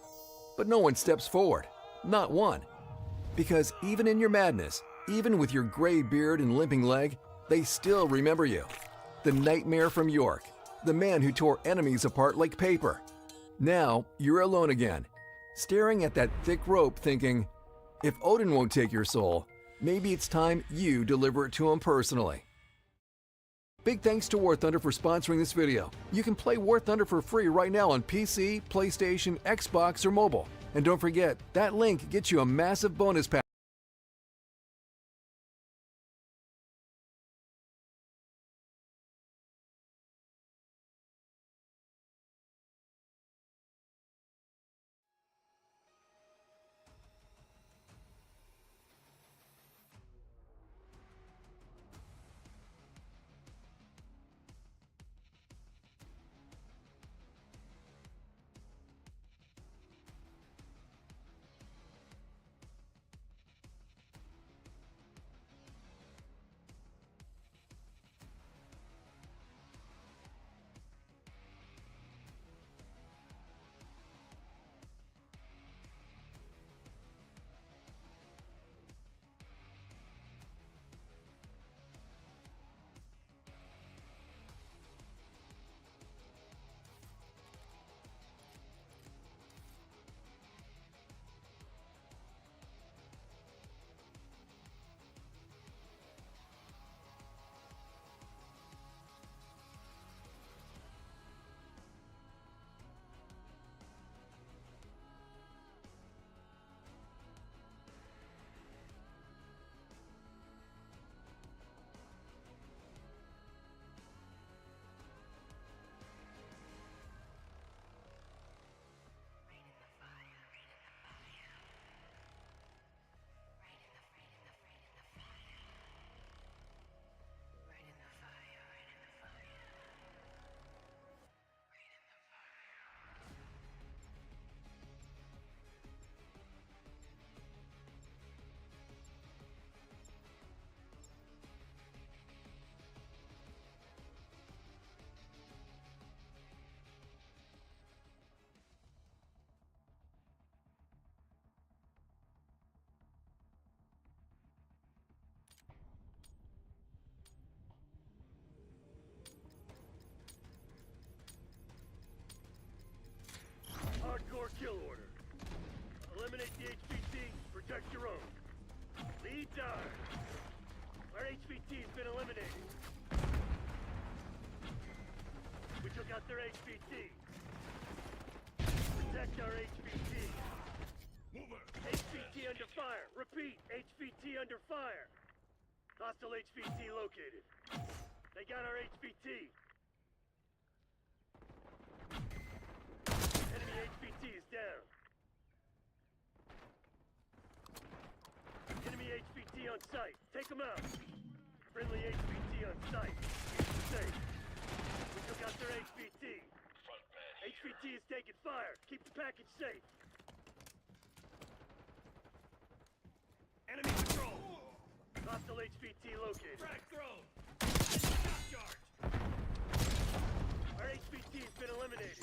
But no one steps forward. Not one. Because even in your madness, even with your gray beard and limping leg, they still remember you. The nightmare from York, the man who tore enemies apart like paper. Now, you're alone again, staring at that thick rope thinking, if Odin won't take your soul, maybe it's time you deliver it to him personally. Big thanks to War Thunder for sponsoring this video. You can play War Thunder for free right now on PC, PlayStation, Xbox, or mobile. And don't forget, that link gets you a massive bonus pack. Hardcore kill order. Eliminate the HVT, protect your own. Lead die. Our HVT's been eliminated. We took out their HVT. Protect our HVT. HVT under fire. Repeat, HVT under fire. Hostile HVT located. They got our HVT. Enemy HVT is down. Enemy HVT on site. Take them out. Friendly HVT on site. Keep them safe. We took out their HVT. Front man here. HVT is taking fire. Keep the package safe. Enemy control. Hostile HVT located. Frag thrown. Stop charge. Our HVT has been eliminated.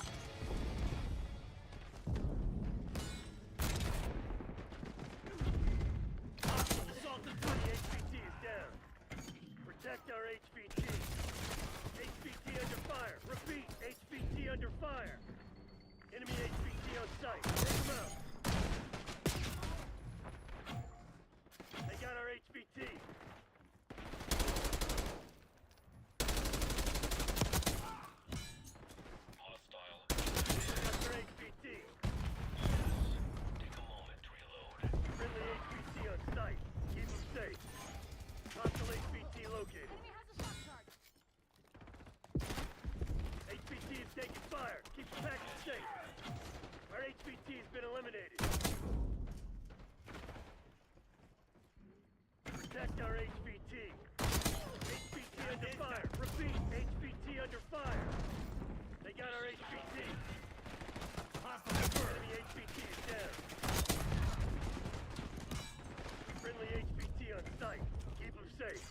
Hostile assaulted 20 HVT is down. Protect our HVT. HVT under fire. Repeat, HVT under fire. Enemy HVT on site. Take them out. They got our HVT. Hostile. Got their HVT. Take a moment to reload. Friendly HVT on site. Keep them safe. Hostile HVT located. Enemy has a shock charge. HVT is taking fire. Keep the package safe. Our HVT has been eliminated. Protect our HVT. HVT under fire. Repeat, HVT under fire. They got our HVT. Hostile enemy HVT is down. Friendly HVT on site. Keep them safe.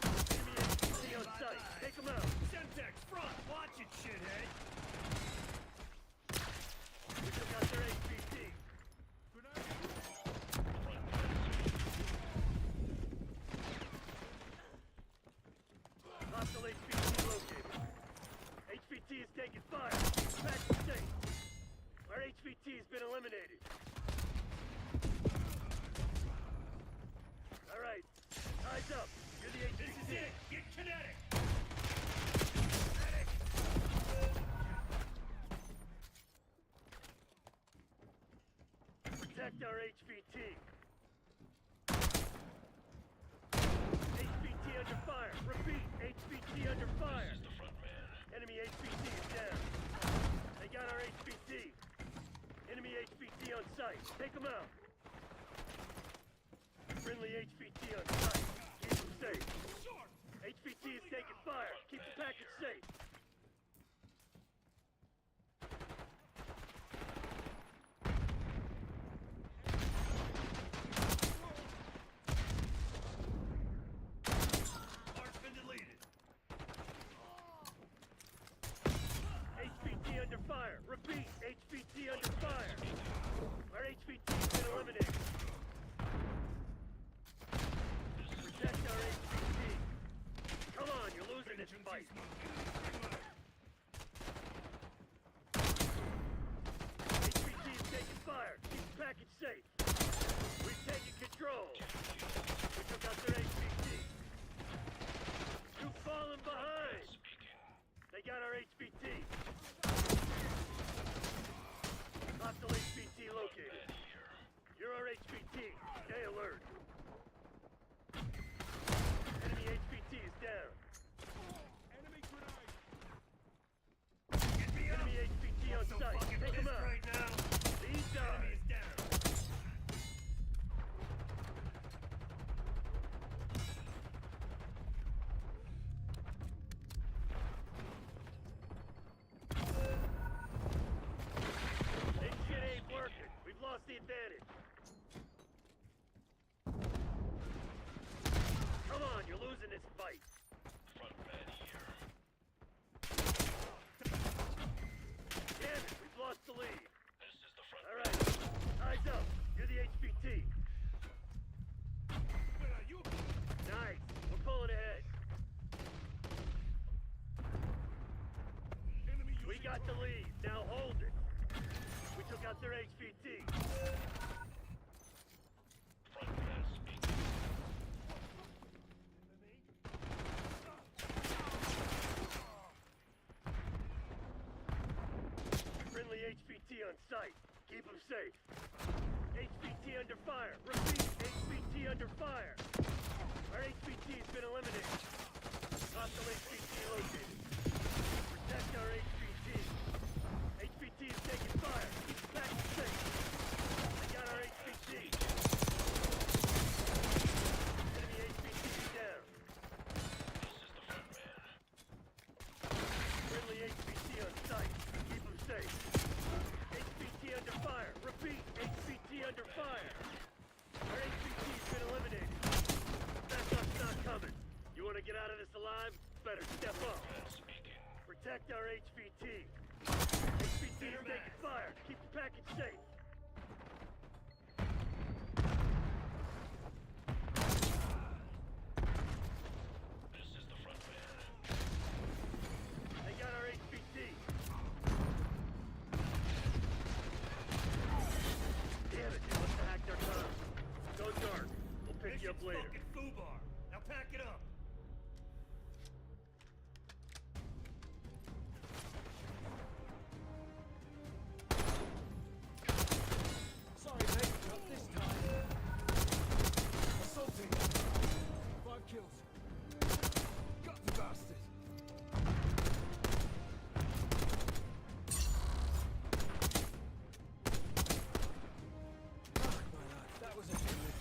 Enemy HVT on site. Take them out. Semtex, front. Watch it, shithead. We took out their HVT. Hostile HVT located. HVT is taking fire. Package safe. Our HVT has been eliminated. All right. Eyes up. You're the HVT. This is it. Get kinetic. Protect our HVT. HVT under fire. Repeat, HVT under fire. This is the front man. Enemy HVT is down. They got our HVT. Enemy HVT on site. Take them out. Friendly HVT on site. Keep them safe. HVT is taking fire. Keep the package safe. Mark's been deleted. HVT under fire. Repeat, HVT under fire. Our HVT has been eliminated. Protect our HVT. Come on, you're losing this fight. HVT is taking fire. Keep the package safe. We've taken control. We took out their HVT. You've fallen behind. Speaking. They got our HVT. Hostile HVT located. Man here. You're our HVT. Stay alert. Enemy HVT is down. Enemy grenade. Enemy HVT on site. Take them out. Right now. These Enemy guys. is down. This shit ain't working. We've lost the advantage. Come on, you're losing this fight. Front man here. Damn it, we've lost the lead. This is the front All right, eyes up. You're the HVT. You Nice. We're pulling ahead. enemy We got the lead. Now hold it. We took out their HVT. front man speaking. Friendly HVT on site. Keep them safe. HVT under fire. Repeat, HVT under fire. Our HVT has been eliminated. Hostile HVT located. Protect our HVT. HVT is taking fire. Keep the package safe. They got our HVT. Enemy HVT is down. under fire. Our HVT's been eliminated. Backup's not coming. You want to get out of this alive? Better step up. Protect our HVT. HVT's taking fire. Keep the package safe. This is the front man. They got our HVT. Damn it, they must have hacked our comms. Go dark. We'll pick you up later. Fucking foobar. Now pack it up. Sorry, mate, not this time. Assaulting. 5 kills. Got the bastard. Fuck, my lad, that was a good one.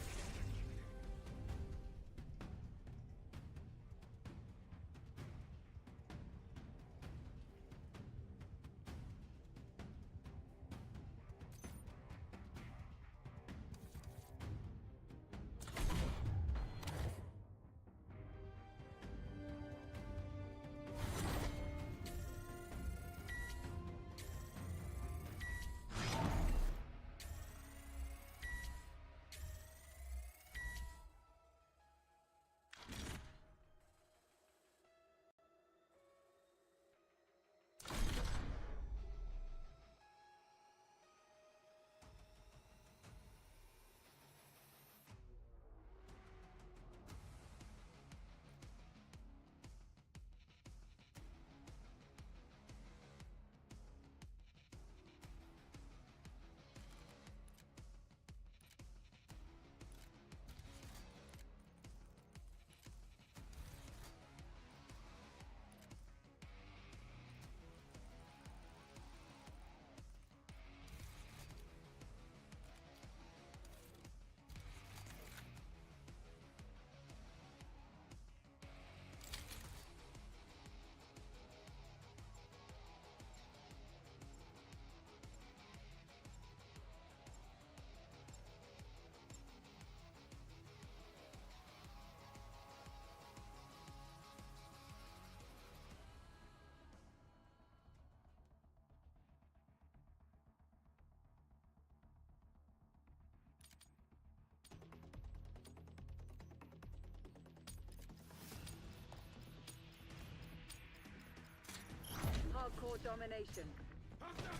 Hardcore domination.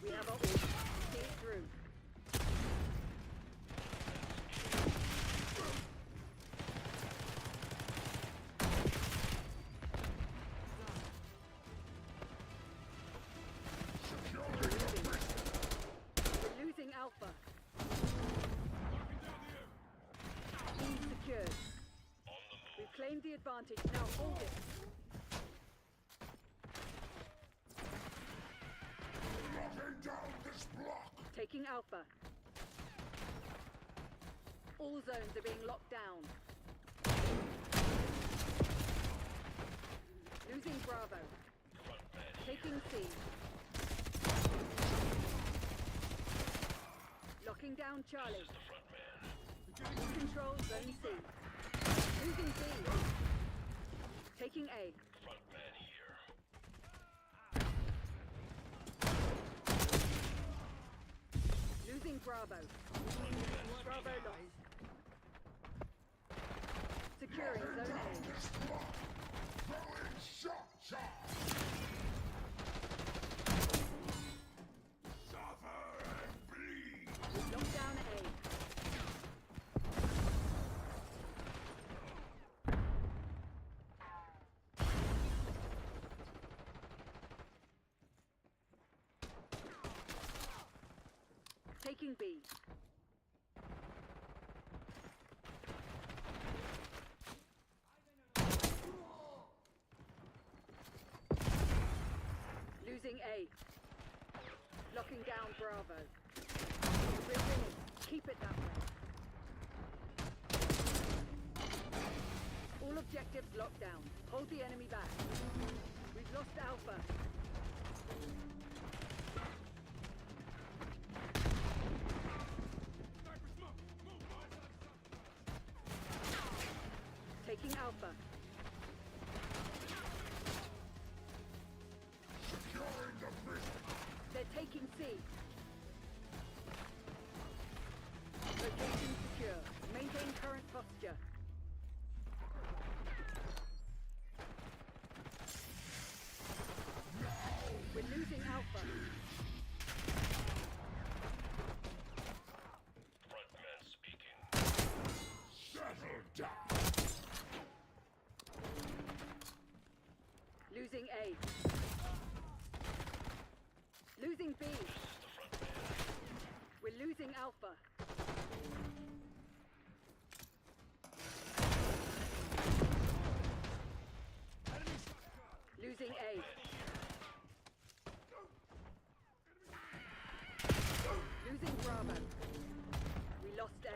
We have our orders. See it through. We're losing Alpha. Team secured. We've claimed the advantage. Now hold it. Taking Alpha. All zones are being locked down. Losing Bravo. Taking C. Locking down Charlie. Control Zone C. Losing B. Taking A. Front man here. Losing Bravo. Bravo lost. Securing Zone A. Lock down A. Taking B. Losing A. Locking down Bravo. We're winning. Keep it that way. All objectives locked down. Hold the enemy back. We've lost Alpha. Sniper smoke! losing B. We're losing Alpha. Losing A. Losing Bravo. We lost A.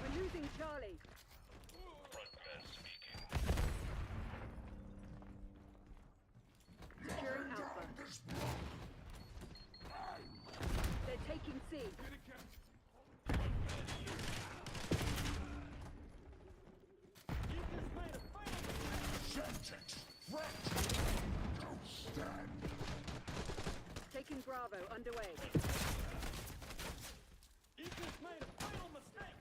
We're losing Charlie. Securing Alpha. They're taking C. Taking Bravo underway. Aegis made a final mistake!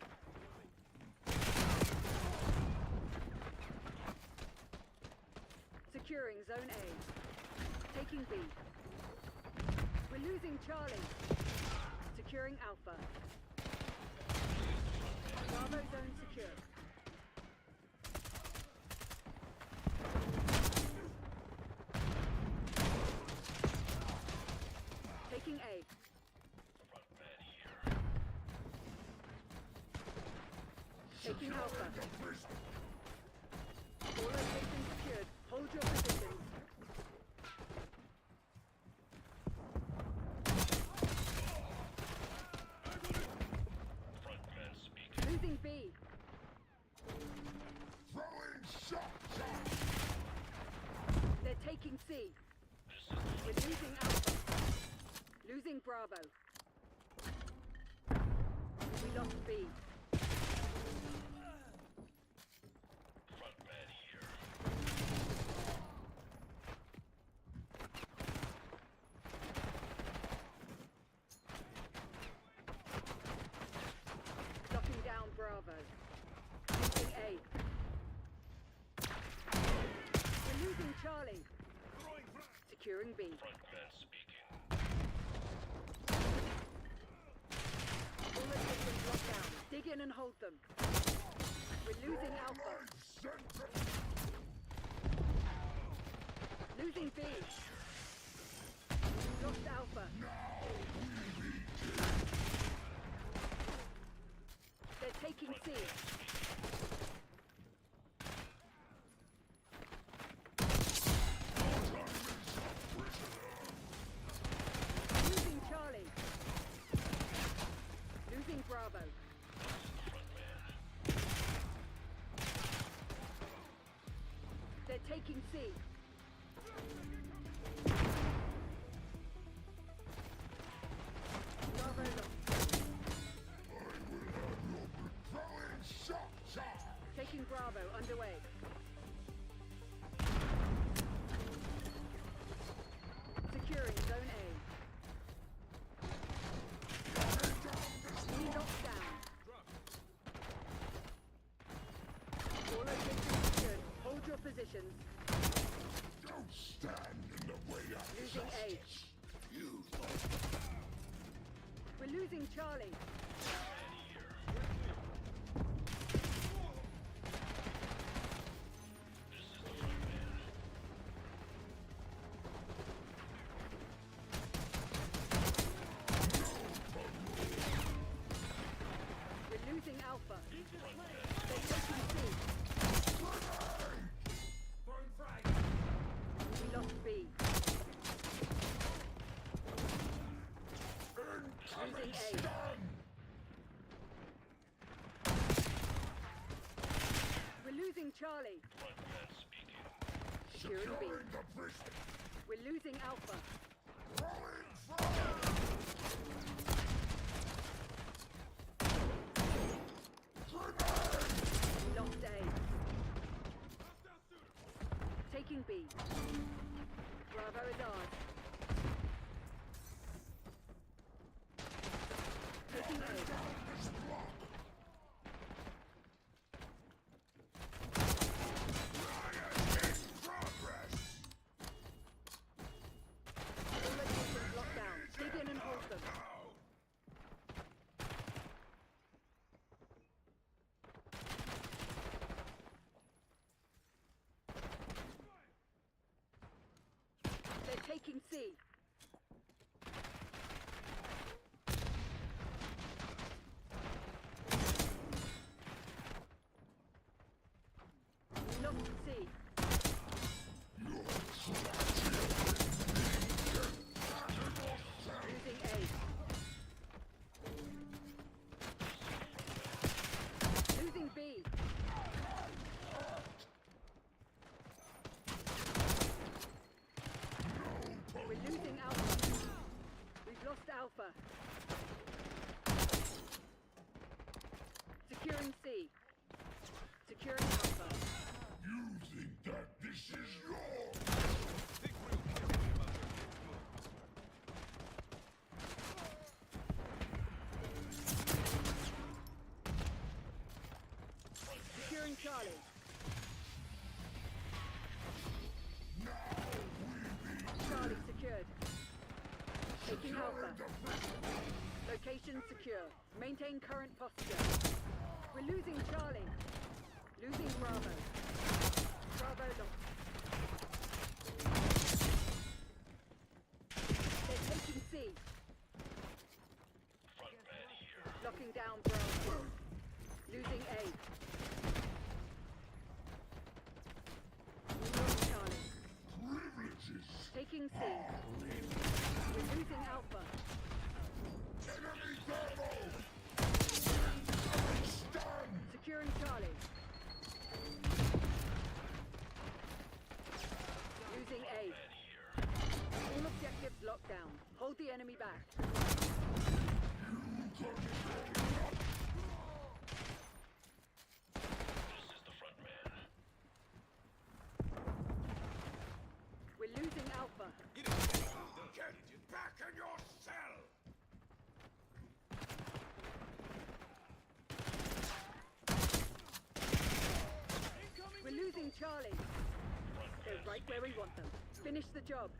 Securing Zone A. Taking B. We're losing Charlie. Securing Alpha. Bravo zone secure. Taking A. Taking Alpha. All locations secured. Hold your positions. Losing B. They're taking C. We're losing Alpha. Losing Bravo. We lost B. Locking down Bravo. Losing A. We're losing Charlie. Securing B. All locations locked down. Dig in and hold them. We're losing Alpha. Losing B. Lost Alpha. They're taking C. Losing Charlie. Losing Bravo. They're taking C. Bravo lost. Taking Bravo underway. Securing Zone A. B locked down. All locations secured. Hold your positions. Don't stand in the way of Losing A. We're losing Charlie. We're losing Alpha. They're taking C. We lost B. Losing A. We're losing Charlie. Securing B. We're losing Alpha. We lost A. Taking B. Bravo is ours. Taking A. All locations locked down. Dig in and hold them. taking C. We lost C. Losing A. Losing B. We're losing Alpha. We've lost Alpha. Securing C. Securing Alpha. You think that this is yours? Securing Charlie. Charlie secured. Taking Alpha. Location secure. Maintain current posture. We're losing Charlie. Losing Bravo. Bravo lost. They're taking C. Front man here. Locking down Bravo. Losing A. We lost Charlie. Taking C. We're losing Alpha. Securing Charlie. Losing A. All objectives locked down. Hold the enemy back. This is the front man. We're losing Alpha. Get back in your cell! We're losing Charlie. They're right where we want them. Finish the job.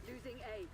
Losing A.